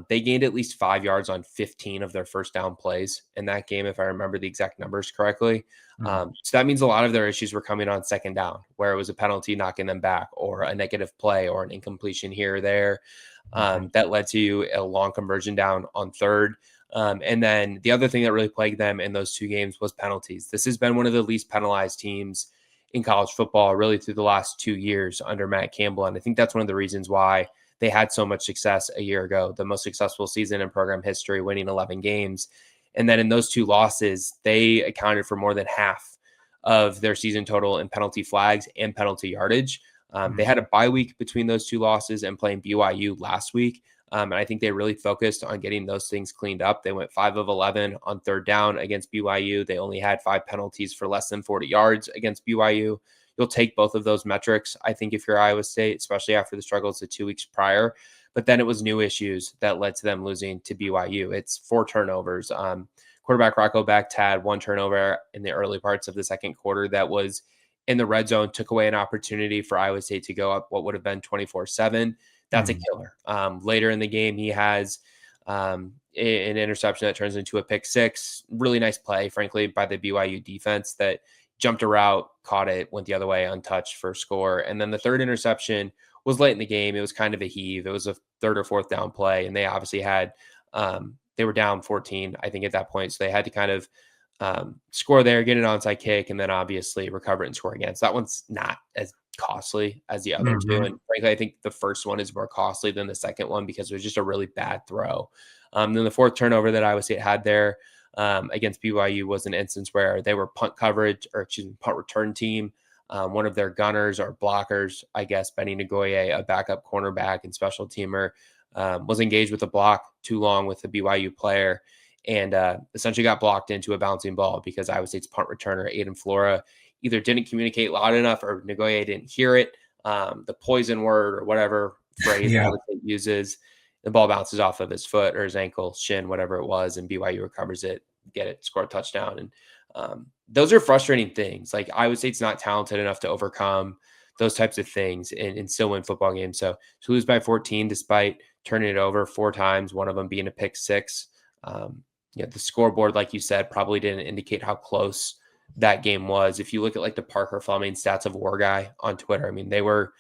they gained at least 5 yards on 15 of their first down plays in that game, if I remember the exact numbers correctly. So that means a lot of their issues were coming on second down, where it was a penalty knocking them back, or a negative play, or an incompletion here or there that led to a long conversion down on third. And then the other thing that really plagued them in those two games was penalties. This has been one of the least penalized teams in college football, really, through the last 2 years under Matt Campbell. And I think that's one of the reasons why they had so much success a year ago, the most successful season in program history, winning 11 games. And then in those 2 losses, they accounted for more than half of their season total in penalty flags and penalty yardage. They had a bye week between those 2 losses and playing BYU last week. And I think they really focused on getting those things cleaned up. They went 5 of 11 on third down against BYU. They only had 5 penalties for less than 40 yards against BYU. You'll take both of those metrics, I think, if you're Iowa State, especially after the struggles of 2 weeks prior. But then it was new issues that led to them losing to BYU. It's 4 turnovers. Quarterback Rocco Becht had 1 turnover in the early parts of the second quarter that was in the red zone, took away an opportunity for Iowa State to go up what would have been 24-7. That's a killer. Later in the game, he has an interception that turns into a pick 6. Really nice play, frankly, by the BYU defense that jumped a route, caught it, went the other way untouched for a score. And then the third interception was late in the game. It was kind of a heave. It was a 3rd or 4th down play, and they obviously had they were down 14, I think, at that point. So they had to kind of score there, get an onside kick, and then obviously recover it and score again. So that one's not as costly as the other 2. And frankly, I think the first one is more costly than the second one because it was just a really bad throw. Then the 4th turnover that Iowa State had there against BYU was an instance where they were punt return team. One of their gunners or blockers, I guess, Benny Ngoye, a backup cornerback and special teamer, was engaged with a block too long with the BYU player and essentially got blocked into a bouncing ball because Iowa State's punt returner, Aiden Flora, either didn't communicate loud enough or Ngoye didn't hear it. The poison word or whatever phrase Iowa State uses, the ball bounces off of his foot or his ankle, shin, whatever it was, and BYU recovers it, get it, score a touchdown. And those are frustrating things. Like Iowa State's not talented enough to overcome those types of things and still win football games. So to lose by 14 despite turning it over 4 times, one of them being a pick 6. The scoreboard, like you said, probably didn't indicate how close that game was. If you look at like the Parker Fleming Stats of War guy on Twitter, I mean, they were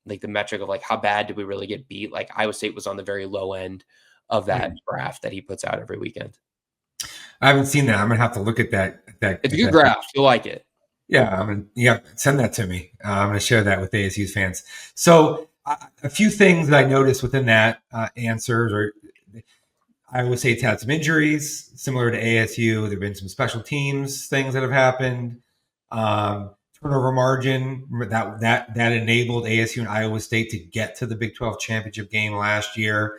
like the metric of like how bad did we really get beat? Like Iowa State was on the very low end of that graph that he puts out every weekend. I haven't seen that. I'm gonna have to look at that. It's a good graph. You'll like it. Yeah, send that to me. I'm gonna share that with ASU's fans. So a few things that I noticed within that answers or Iowa State's had some injuries, similar to ASU. There have been some special teams things that have happened. Turnover margin that enabled ASU and Iowa State to get to the Big 12 championship game last year.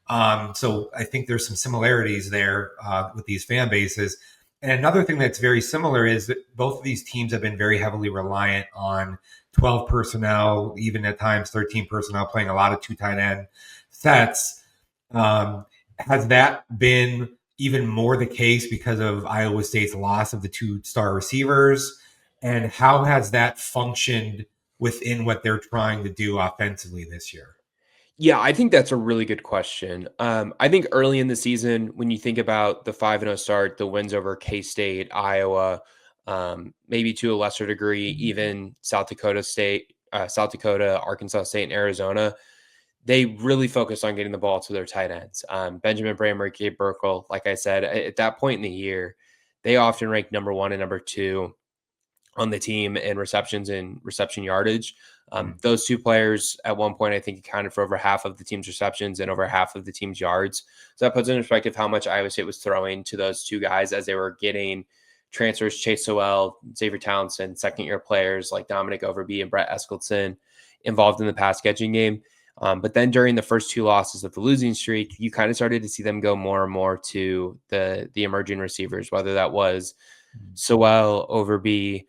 So I think there's some similarities there with these fan bases. And another thing that's very similar is that both of these teams have been very heavily reliant on 12 personnel, even at times 13 personnel, playing a lot of 2 tight end sets. Has that been even more the case because of Iowa State's loss of the 2-star receivers? And how has that functioned within what they're trying to do offensively this year? Yeah, I think that's a really good question. I think early in the season, when you think about the 5-0 start, the wins over K-State, Iowa, maybe to a lesser degree, even South Dakota, Arkansas State, and Arizona, they really focused on getting the ball to their tight ends. Benjamin Brammer, Gabe Burkle, like I said, at that point in the year, they often ranked number 1 and number 2 on the team in receptions and reception yardage. Those 2 players at one point, I think, accounted for over half of the team's receptions and over half of the team's yards. So that puts in perspective how much Iowa State was throwing to those 2 guys as they were getting transfers, Chase Sowell, Xavier Townsend, second-year players like Dominic Overby and Brett Eskildson involved in the pass catching game. But then during the first 2 losses of the losing streak, you kind of started to see them go more and more to the emerging receivers, whether that was Sowell, Overby,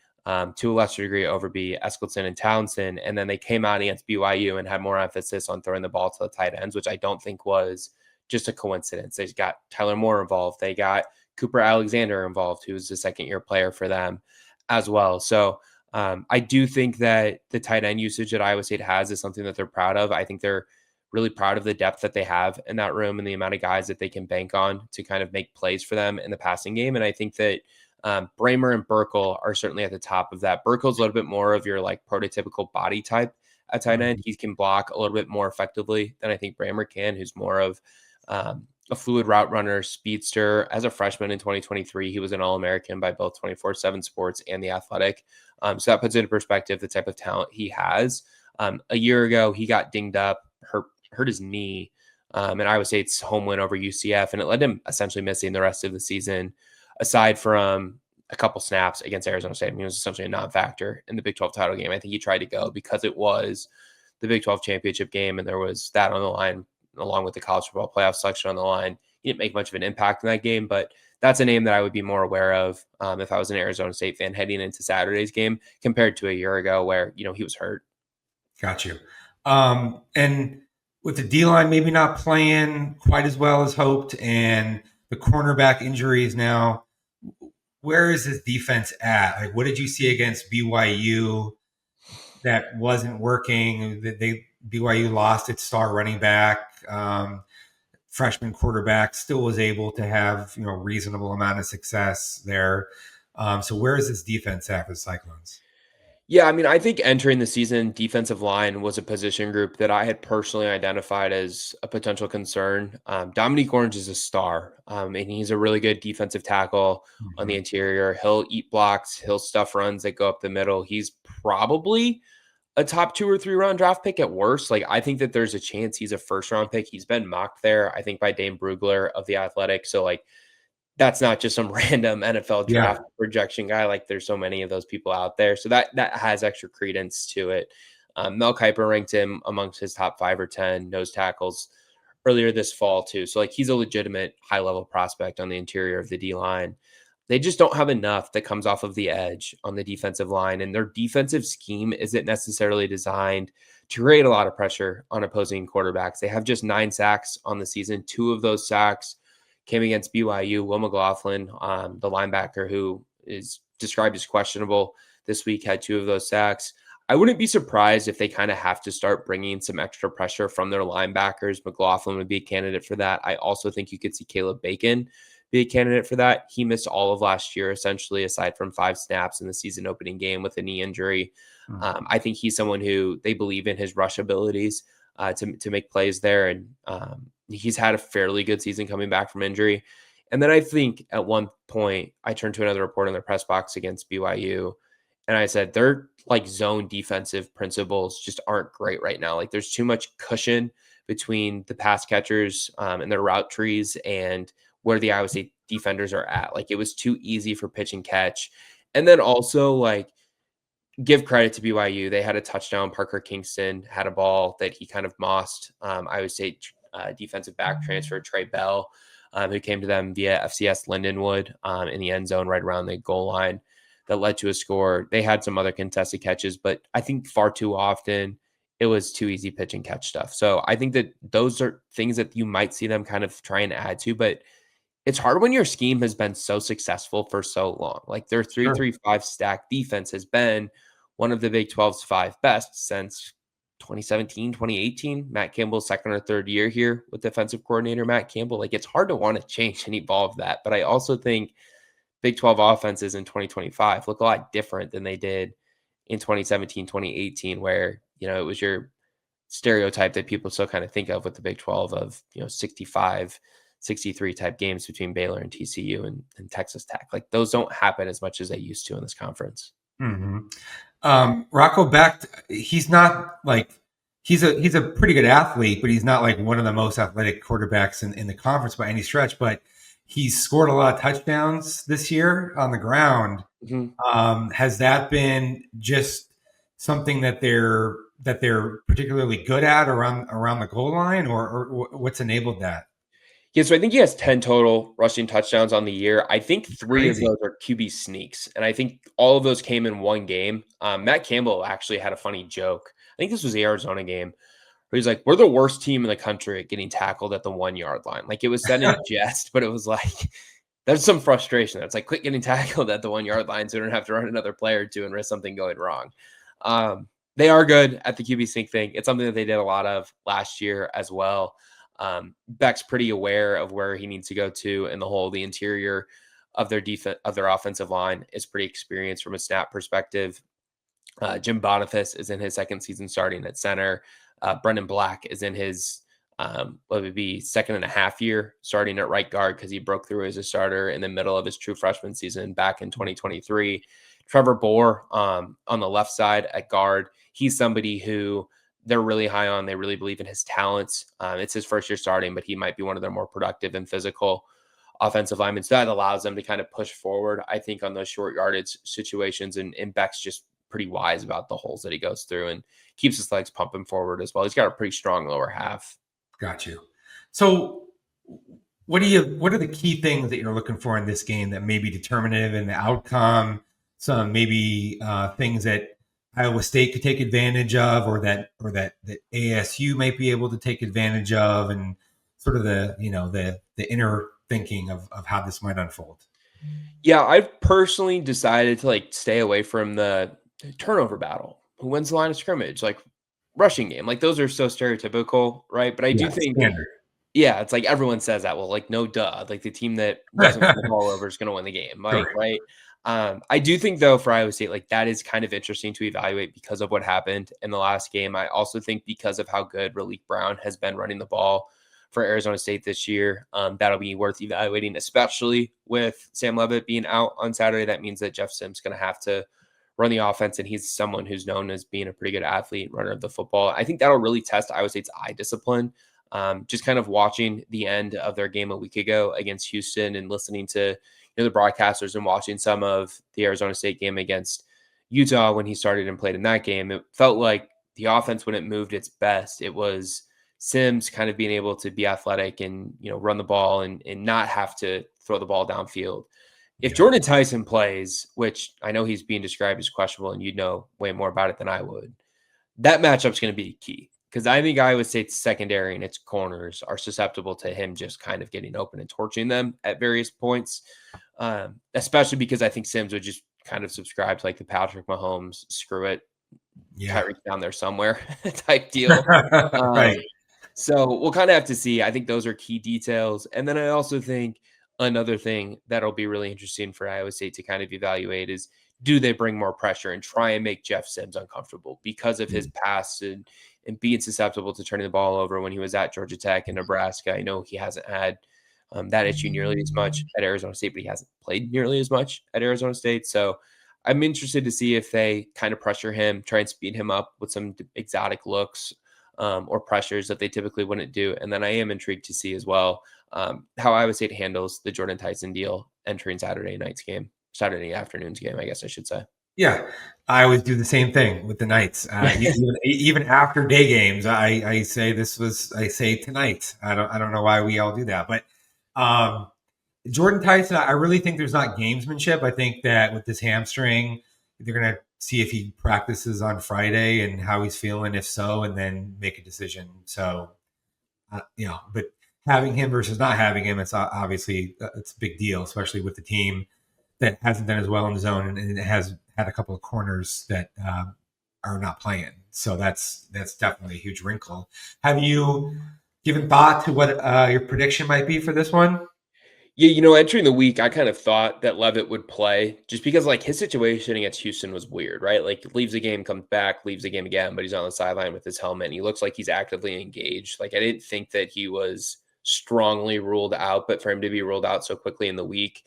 to a lesser degree, Overby, Eskildson, and Townsend. And then they came out against BYU and had more emphasis on throwing the ball to the tight ends, which I don't think was just a coincidence. They got Tyler Moore involved. They got Cooper Alexander involved, who was the second-year player for them as well. So I do think that the tight end usage that Iowa State has is something that they're proud of. I think they're really proud of the depth that they have in that room and the amount of guys that they can bank on to kind of make plays for them in the passing game. And I think that Brammer and Burkle are certainly at the top of that. Burkle's a little bit more of your like prototypical body type at tight end. He can block a little bit more effectively than I think Brammer can, who's more of a fluid route runner, speedster. As a freshman in 2023, he was an All-American by both 24/7 Sports and The Athletic. So that puts into perspective the type of talent he has. A year ago, he got dinged up, hurt his knee and Iowa State's home win over UCF, and it led him essentially missing the rest of the season, aside from a couple snaps against Arizona State. I mean, he was essentially a non-factor in the Big 12 title game. I think he tried to go because it was the Big 12 championship game, and there was that on the line, along with the college football playoff selection on the line. He didn't make much of an impact in that game, but that's a name that I would be more aware of if I was an Arizona State fan heading into Saturday's game compared to a year ago where, he was hurt. Got you. And with the D-line maybe not playing quite as well as hoped and the cornerback injuries now, where is this defense at? Like, what did you see against BYU that wasn't working? BYU lost its star running back. Freshman quarterback still was able to have reasonable amount of success there. So where is this defense at for the Cyclones? Yeah, I mean, I think entering the season, defensive line was a position group that I had personally identified as a potential concern. Dominique Orange is a star, and he's a really good defensive tackle on the interior. He'll eat blocks. He'll stuff runs that go up the middle. He's probably a top 2 or 3 round draft pick at worst. Like, I think that there's a chance he's a first round pick. He's been mocked there, I think, by Dane Brugler of The Athletic. So, like, that's not just some random NFL draft projection guy. Like, there's so many of those people out there. So that has extra credence to it. Mel Kiper ranked him amongst his top 5 or 10 nose tackles earlier this fall too. So, like, he's a legitimate high level prospect on the interior of the D line. They just don't have enough that comes off of the edge on the defensive line, and their defensive scheme isn't necessarily designed to create a lot of pressure on opposing quarterbacks. They have just 9 sacks on the season. 2 of those sacks came against BYU. Will McLaughlin, the linebacker who is described as questionable this week, had 2 of those sacks. I wouldn't be surprised if they kind of have to start bringing some extra pressure from their linebackers. McLaughlin would be a candidate for that. I also think you could see Caleb Bacon be a candidate for that. He missed all of last year, essentially, aside from 5 snaps in the season opening game with a knee injury. I think he's someone who they believe in his rush abilities to make plays there. And he's had a fairly good season coming back from injury. And then I think at one point I turned to another report in their press box against BYU, and I said, their like zone defensive principles just aren't great right now. Like, there's too much cushion between the pass catchers and their route trees and where the Iowa State defenders are at. Like, it was too easy for pitch and catch. And then also, like, give credit to BYU. They had a touchdown. Parker Kingston had a ball that he kind of mossed. Iowa State defensive back transfer Trey Bell, who came to them via FCS Lindenwood in the end zone right around the goal line, that led to a score. They had some other contested catches, but I think far too often it was too easy pitch and catch stuff. So I think that those are things that you might see them kind of try and add to, but it's hard when your scheme has been so successful for so long. Like, their 3-3-5 stack defense has been one of the Big 12's 5 best since 2017, 2018. Matt Campbell's second or third year here with defensive coordinator Matt Campbell. Like, it's hard to want to change and evolve that. But I also think Big 12 offenses in 2025 look a lot different than they did in 2017, 2018, where, it was your stereotype that people still kind of think of with the Big 12 of, 65, 63 type games between Baylor and TCU and Texas Tech. Like, those don't happen as much as they used to in this conference. Rocco Becht, he's not like, he's a pretty good athlete, but he's not like one of the most athletic quarterbacks in the conference by any stretch, but he's scored a lot of touchdowns this year on the ground. Has that been just something that they're particularly good at around the goal line, or what's enabled that? Yeah, so I think he has 10 total rushing touchdowns on the year. I think 3 of those are QB sneaks, and I think all of those came in one game. Matt Campbell actually had a funny joke. I think this was the Arizona game, where he's like, we're the worst team in the country at getting tackled at the 1-yard line. Like, it was said in jest, but it was like, there's some frustration. It's like, quit getting tackled at the 1-yard line so we don't have to run another play or two and risk something going wrong. They are good at the QB sneak thing. It's something that they did a lot of last year as well. Beck's pretty aware of where he needs to go to, and the interior of their defense, of their offensive line, is pretty experienced from a snap perspective. Jim Boniface is in his second season starting at center. Brendan Black is in his what would be second and a half year starting at right guard, because he broke through as a starter in the middle of his true freshman season back in 2023. Trevor Bohr on the left side at guard. He's somebody who they're really high on. They really believe in his talents. It's his first year starting, but he might be one of their more productive and physical offensive linemen. So that allows them to kind of push forward, I think, on those short yardage situations. And Beck's just pretty wise about the holes that he goes through and keeps his legs pumping forward as well. He's got a pretty strong lower half. Got you. So what are the key things that you're looking for in this game that may be determinative in the outcome? Some maybe things that Iowa State could take advantage of, or that ASU might be able to take advantage of, and sort of the inner thinking of how this might unfold. Yeah, I've personally decided to stay away from the turnover battle. Who wins the line of scrimmage? Like rushing game. Like those are so stereotypical, right? But I do think standard. Yeah, it's like everyone says that. Well, no duh. Like the team that doesn't turn the ball over is going to win the game, right? I do think though for Iowa State, that is kind of interesting to evaluate because of what happened in the last game. I also think because of how good Raleek Brown has been running the ball for Arizona State this year, that'll be worth evaluating, especially with Sam Leavitt being out on Saturday. That means that Jeff Sims is going to have to run the offense, and he's someone who's known as being a pretty good athlete, runner of the football. I think that'll really test Iowa State's eye discipline. Just kind of watching the end of their game a week ago against Houston and listening to the broadcasters and watching some of the Arizona State game against Utah when he started and played in that game, it felt like the offense, when it moved its best, it was Sims kind of being able to be athletic and run the ball and not have to throw the ball downfield. If Jordan Tyson plays, which I know he's being described as questionable, and you'd know way more about it than I would, that matchup's going to be key. Because I think Iowa State's secondary and its corners are susceptible to him just kind of getting open and torching them at various points, especially because I think Sims would just kind of subscribe to the Patrick Mahomes, screw it, Tyreek down there somewhere type deal. Right. So we'll kind of have to see. I think those are key details. And then I also think another thing that'll be really interesting for Iowa State to kind of evaluate is, do they bring more pressure and try and make Jeff Sims uncomfortable because of his past and being susceptible to turning the ball over when he was at Georgia Tech and Nebraska? I know he hasn't had that issue nearly as much at Arizona State, but he hasn't played nearly as much at Arizona State. So I'm interested to see if they kind of pressure him, try and speed him up with some exotic looks or pressures that they typically wouldn't do. And then I am intrigued to see as well how Iowa State handles the Jordan Tyson deal entering Saturday afternoon's game, I guess I should say. Yeah, I always do the same thing with the Knights. Even after day games, I say tonight. I don't know why we all do that, but Jordan Tyson, I really think there's not gamesmanship. I think that with this hamstring, they're going to see if he practices on Friday and how he's feeling, if so, and then make a decision. So, but having him versus not having him, it's obviously it's a big deal, especially with the team that hasn't done as well in the zone and it has had a couple of corners that are not playing. So that's definitely a huge wrinkle. Have you given thought to what your prediction might be for this one? Yeah, entering the week, I kind of thought that Leavitt would play just because his situation against Houston was weird, right? Leaves the game, comes back, leaves the game again, but he's on the sideline with his helmet and he looks like he's actively engaged. I didn't think that he was strongly ruled out, but for him to be ruled out so quickly in the week,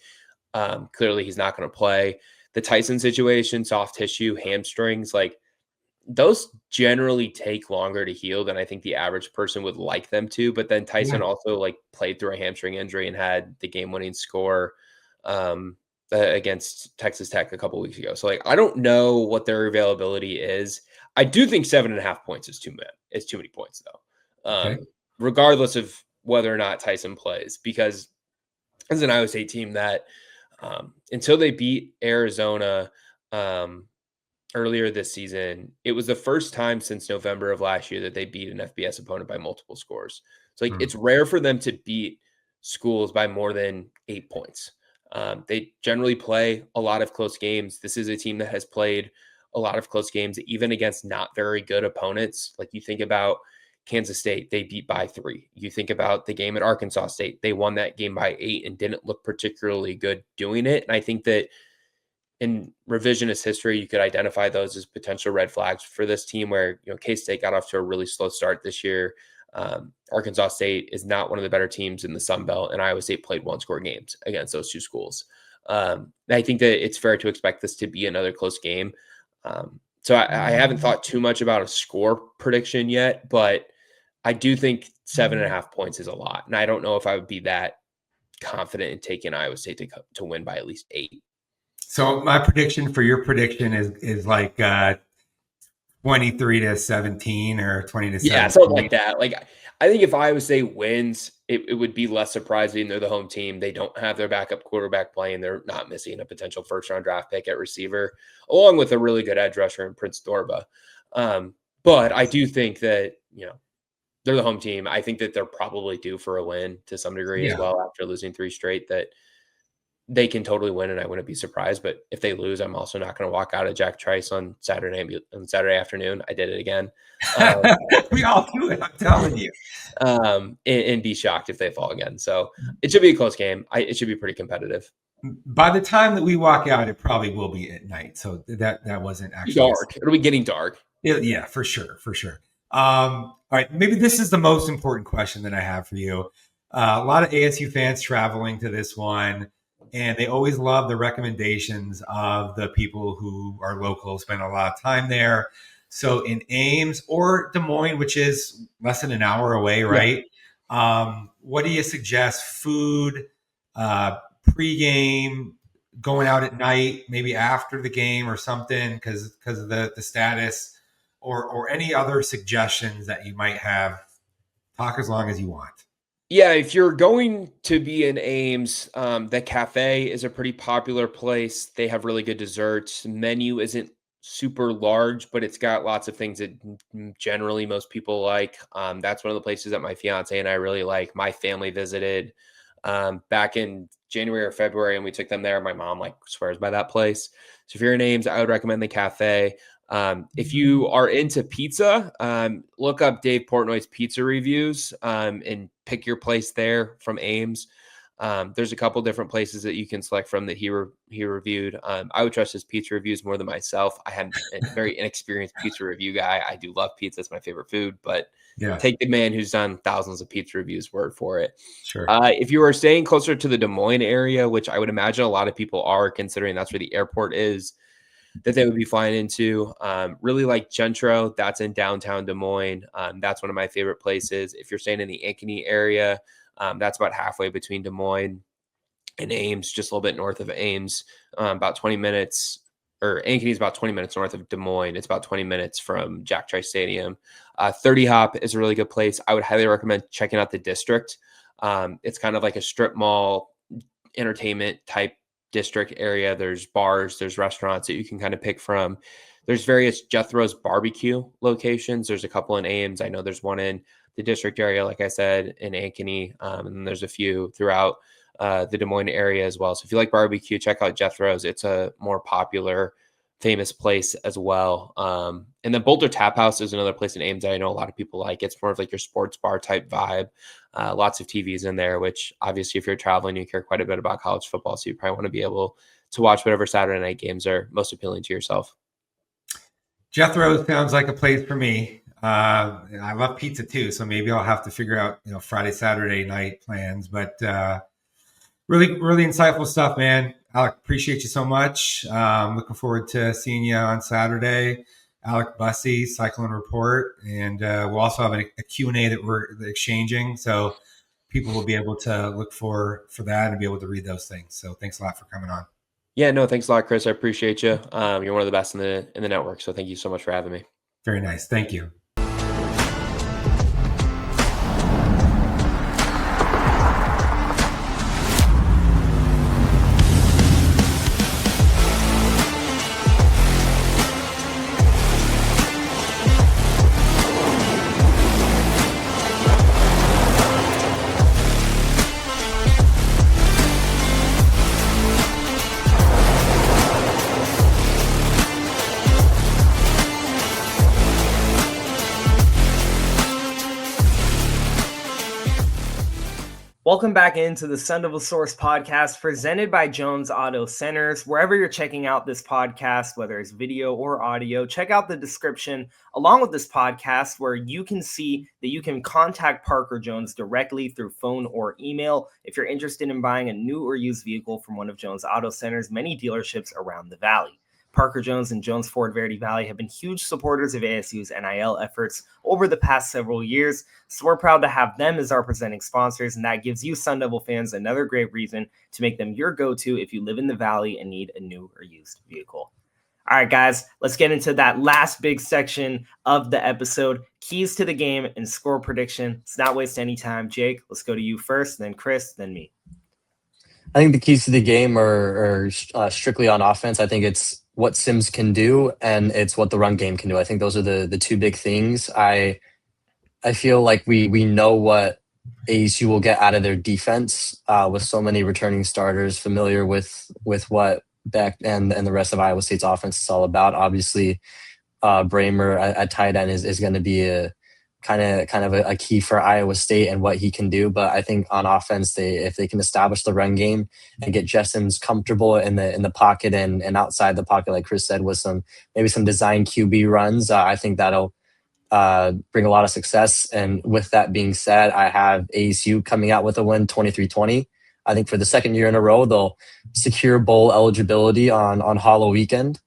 clearly he's not going to play. The Tyson situation, soft tissue, hamstrings, those generally take longer to heal than I think the average person would like them to. But then Tyson also played through a hamstring injury and had the game-winning score against Texas Tech a couple weeks ago. So I don't know what their availability is. I do think 7.5 points is too many points though. Regardless of whether or not Tyson plays, because as an Iowa State team that until they beat Arizona earlier this season, it was the first time since November of last year that they beat an FBS opponent by multiple scores. So it's rare for them to beat schools by more than 8 points. They generally play a lot of close games. This is a team that has played a lot of close games, even against not very good opponents. You think about Kansas State, they beat by 3. You think about the game at Arkansas State, they won that game by 8 and didn't look particularly good doing it. And I think that in revisionist history, you could identify those as potential red flags for this team where, K-State got off to a really slow start this year. Arkansas State is not one of the better teams in the Sun Belt, and Iowa State played one-score games against those two schools. I think that it's fair to expect this to be another close game. So I haven't thought too much about a score prediction yet, but I do think 7.5 points is a lot. And I don't know if I would be that confident in taking Iowa State to win by at least 8. So my prediction for your prediction is like 23-17 or 20-17. Yeah, something like that. Like, I think if Iowa State wins, it would be less surprising. They're the home team. They don't have their backup quarterback playing. They're not missing a potential first-round draft pick at receiver, along with a really good edge rusher in Prince Dorba. But I do think that, they're the home team. I think that they're probably due for a win to some degree as well after losing 3 straight, that they can totally win, and I wouldn't be surprised. But if they lose, I'm also not going to walk out of Jack Trice on Saturday afternoon. I did it again. We all do it, I'm telling you. And be shocked if they fall again. So it should be a close game. It should be pretty competitive. By the time that we walk out, it probably will be at night. So that wasn't actually dark. It'll be getting dark. Yeah, for sure. All right, maybe this is the most important question that I have for you. A lot of ASU fans traveling to this one, and they always love the recommendations of the people who are local, spend a lot of time there. So in Ames or Des Moines, which is less than an hour away, right? Yeah. What do you suggest? Food, pregame, going out at night, maybe after the game or something, because of the status, or any other suggestions that you might have? Talk as long as you want. Yeah, if you're going to be in Ames, the cafe is a pretty popular place. They have really good desserts. Menu isn't super large, but it's got lots of things that generally most people like. That's one of the places that my fiance and I really like. My family visited back in January or February, and we took them there. My mom swears by that place. So if you're in Ames, I would recommend the cafe. If you are into pizza, look up Dave Portnoy's pizza reviews and pick your place there from Ames. There's a couple different places that you can select from that he reviewed. I would trust his pizza reviews more than myself. I am a very inexperienced pizza review guy. I do love pizza. It's my favorite food, but take the man who's done thousands of pizza reviews word for it. Sure. If you are staying closer to the Des Moines area, which I would imagine a lot of people are, considering that's where the airport is, that they would be flying into. Really like Gentro. That's in downtown Des Moines. That's one of my favorite places. If you're staying in the Ankeny area, that's about halfway between Des Moines and Ames, just a little bit north of Ames, about 20 minutes, or Ankeny is about 20 minutes north of Des Moines. It's about 20 minutes from Jack Trice Stadium. 30 Hop is a really good place. I would highly recommend checking out the District. It's kind of like a strip mall entertainment type district area. There's bars, there's restaurants that you can kind of pick from. There's various Jethro's barbecue locations. There's a couple in Ames. I know there's one in the district area, like I said, in Ankeny, and there's a few throughout the Des Moines area as well. So if you like barbecue, check out Jethro's. It's a more popular, famous place as well. And then Boulder Tap House is another place in Ames that I know a lot of people like. It's more of like your sports bar type vibe. Lots of TVs in there, which obviously if you're traveling, you care quite a bit about college football. So you probably want to be able to watch whatever Saturday night games are most appealing to yourself. Jethro sounds like a place for me. I love pizza too, so maybe I'll have to figure out, Friday, Saturday night plans. But really, really insightful stuff, man. Alec, appreciate you so much. Looking forward to seeing you on Saturday. Alec Bussey, Cyclone Report, and we'll also have a Q&A that we're exchanging, so people will be able to look for that and be able to read those things. So thanks a lot for coming on. Yeah, no, thanks a lot, Chris. I appreciate you. You're one of the best in the network, so thank you so much for having me. Very nice. Thank you. Welcome back into the Son of a Source podcast presented by Jones Auto Centers. Wherever you're checking out this podcast, whether it's video or audio, check out the description along with this podcast where you can see that you can contact Parker Jones directly through phone or email if you're interested in buying a new or used vehicle from one of Jones Auto Centers' many dealerships around the valley. Parker Jones and Jones Ford Verdi Valley have been huge supporters of ASU's NIL efforts over the past several years, so we're proud to have them as our presenting sponsors, and that gives you Sun Devil fans another great reason to make them your go-to if you live in the Valley and need a new or used vehicle. All right, guys, let's get into that last big section of the episode, keys to the game and score prediction. Let's not waste any time. Jake, let's go to you first, then Chris, then me. I think the keys to the game are strictly on offense. I think it's what Sims can do and it's what the run game can do. I think those are the two big things. I feel like we know what ASU will get out of their defense with so many returning starters familiar with what Beck and the rest of Iowa State's offense is all about. Obviously, Bramer at tight end is going to be a kind of a key for Iowa State and what he can do. But I think on offense, if they can establish the run game and get Jeff Sims comfortable in the pocket and outside the pocket, like Chris said, with maybe some design QB runs, I think that'll bring a lot of success. And with that being said, I have ASU coming out with a win, 23-20. I think for the second year in a row, they'll secure bowl eligibility on Hollow Weekend.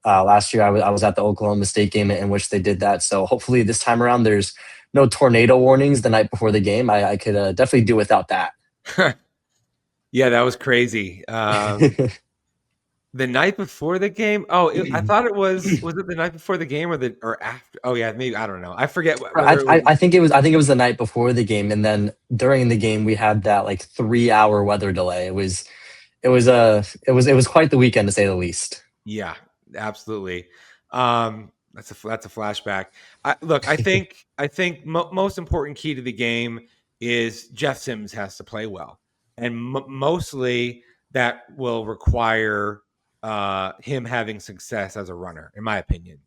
Last year, I was at the Oklahoma State game in which they did that. So hopefully this time around, there's no tornado warnings the night before the game. I could definitely do without that. Yeah, that was crazy. The night before the game? Oh, I thought it was it the night before the game or after? Oh yeah, maybe, I don't know. I forget. I think it was the night before the game, and then during the game we had that like 3-hour weather delay. It was quite the weekend to say the least. Yeah, absolutely. That's a flashback. I think most important key to the game is Jeff Sims has to play well, and mostly that will require him having success as a runner, in my opinion.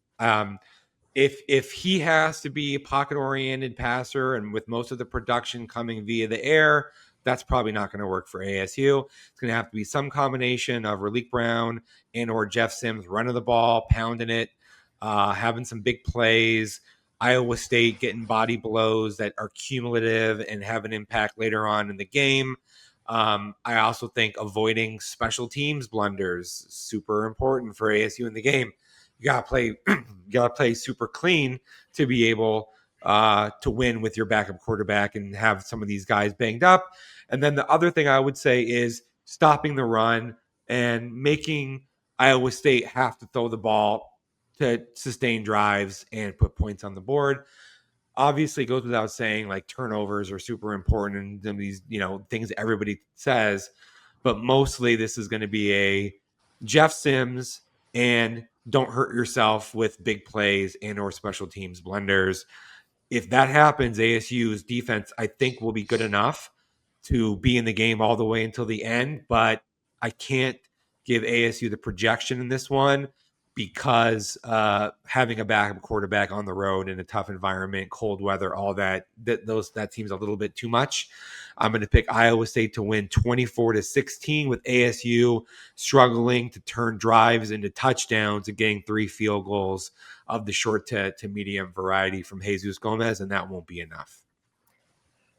If he has to be a pocket-oriented passer, and with most of the production coming via the air, that's probably not going to work for ASU. It's going to have to be some combination of Raleek Brown and or Jeff Sims running the ball, pounding it, having some big plays, Iowa State getting body blows that are cumulative and have an impact later on in the game. I also think avoiding special teams blunders, super important for ASU in the game. You gotta play super clean to be able to win with your backup quarterback and have some of these guys banged up. And then the other thing I would say is stopping the run and making Iowa State have to throw the ball to sustain drives and put points on the board. Obviously, it goes without saying, like, turnovers are super important and these, things everybody says, but mostly this is going to be a Jeff Sims and don't hurt yourself with big plays and or special teams blunders. If that happens, ASU's defense, I think, will be good enough to be in the game all the way until the end, but I can't give ASU the projection in this one because having a backup quarterback on the road in a tough environment, cold weather, all that seems a little bit too much. I'm going to pick Iowa State to win 24-16 with ASU struggling to turn drives into touchdowns and getting 3 field goals of the short to medium variety from Jesus Gomez, and that won't be enough.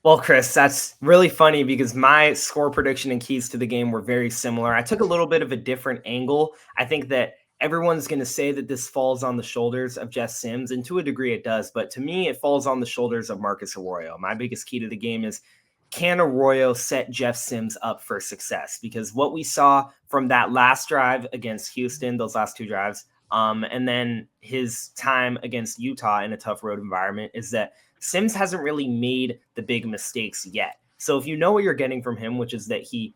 Well, Chris, that's really funny because my score prediction and keys to the game were very similar. I took a little bit of a different angle. I think that everyone's going to say that this falls on the shoulders of Jeff Sims, and to a degree it does. But to me, it falls on the shoulders of Marcus Arroyo. My biggest key to the game is, can Arroyo set Jeff Sims up for success? Because what we saw from that last drive against Houston, those last 2 drives, and then his time against Utah in a tough road environment, is that Sims hasn't really made the big mistakes yet. So if you know what you're getting from him, which is that he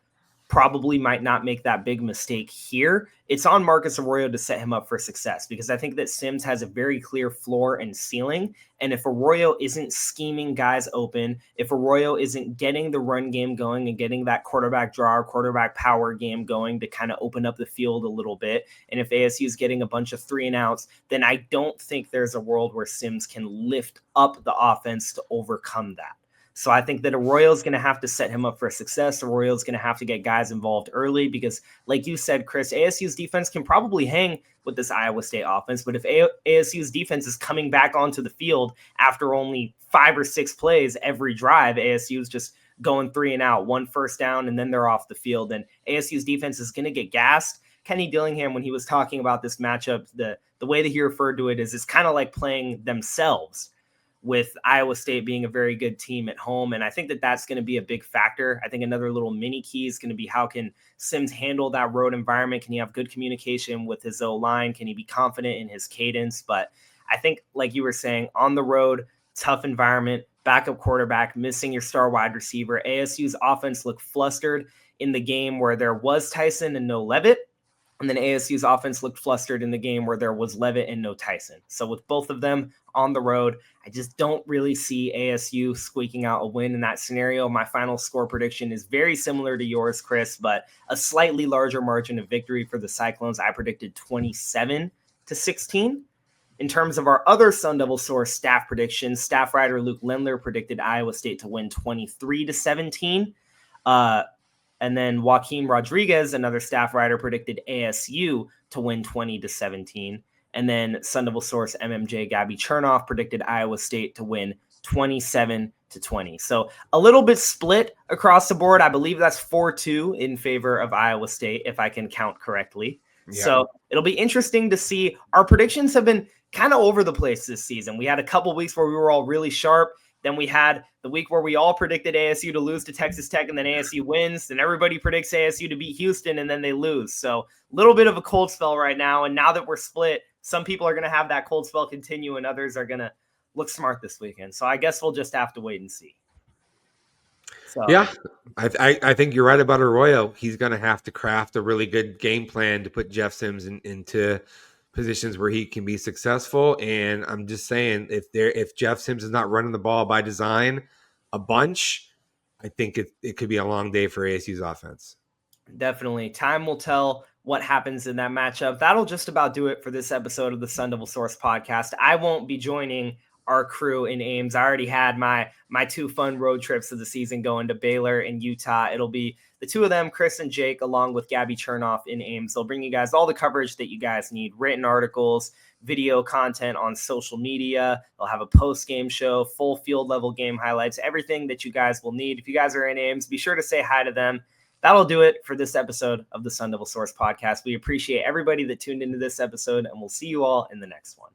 probably might not make that big mistake here, it's on Marcus Arroyo to set him up for success, because I think that Sims has a very clear floor and ceiling. And if Arroyo isn't scheming guys open, if Arroyo isn't getting the run game going and getting that quarterback draw, quarterback power game going to kind of open up the field a little bit, and if ASU is getting a bunch of 3 and outs, then I don't think there's a world where Sims can lift up the offense to overcome that. So I think that Arroyo is going to have to set him up for success. Arroyo is going to have to get guys involved early because, like you said, Chris, ASU's defense can probably hang with this Iowa State offense. But if ASU's defense is coming back onto the field after only 5 or 6 plays every drive, ASU is just going 3 and out, 1 first down, and then they're off the field. And ASU's defense is going to get gassed, Kenny Dillingham, when he was talking about this matchup, the way that he referred to it is it's kind of like playing themselves, with Iowa State being a very good team at home. And I think that that's going to be a big factor. I think another little mini key is going to be how can Sims handle that road environment? Can he have good communication with his O-line? Can he be confident in his cadence? But I think, like you were saying, on the road, tough environment, backup quarterback, missing your star wide receiver. ASU's offense looked flustered in the game where there was Tyson and no Levitt. And then ASU's offense looked flustered in the game where there was Levitt and no Tyson. So with both of them on the road, I just don't really see ASU squeaking out a win in that scenario. My final score prediction is very similar to yours, Chris, but a slightly larger margin of victory for the Cyclones. I predicted 27-16. In terms of our other Sun Devil Source staff predictions, staff writer Luke Lendler predicted Iowa State to win 23-17. And then Joaquin Rodriguez, another staff writer, predicted ASU to win 20-17. And then Sun Devil Source MMJ Gabby Chernoff predicted Iowa State to win 27-20. So a little bit split across the board. I believe that's 4-2 in favor of Iowa State, if I can count correctly. Yeah. So it'll be interesting to see. Our predictions have been kind of over the place this season. We had a couple weeks where we were all really sharp. Then we had the week where we all predicted ASU to lose to Texas Tech, and then ASU wins. Then everybody predicts ASU to beat Houston, and then they lose. So a little bit of a cold spell right now. And now that we're split, some people are going to have that cold spell continue, and others are going to look smart this weekend. So I guess we'll just have to wait and see. So, yeah, I think you're right about Arroyo. He's going to have to craft a really good game plan to put Jeff Sims into positions where he can be successful. And I'm just saying, if Jeff Sims is not running the ball by design a bunch, I think it could be a long day for ASU's offense. Definitely. Time will tell what happens in that matchup. That'll just about do it for this episode of the Sun Devil Source podcast. I won't be joining our crew in Ames. I already had my two fun road trips of the season going to Baylor and Utah. It'll be the two of them, Chris and Jake, along with Gabby Chernoff in Ames. They'll bring you guys all the coverage that you guys need, written articles, video content on social media. They'll have a post-game show, full field level game highlights, everything that you guys will need. If you guys are in Ames, be sure to say hi to them. That'll do it for this episode of the Sun Devil Source podcast. We appreciate everybody that tuned into this episode, and we'll see you all in the next one.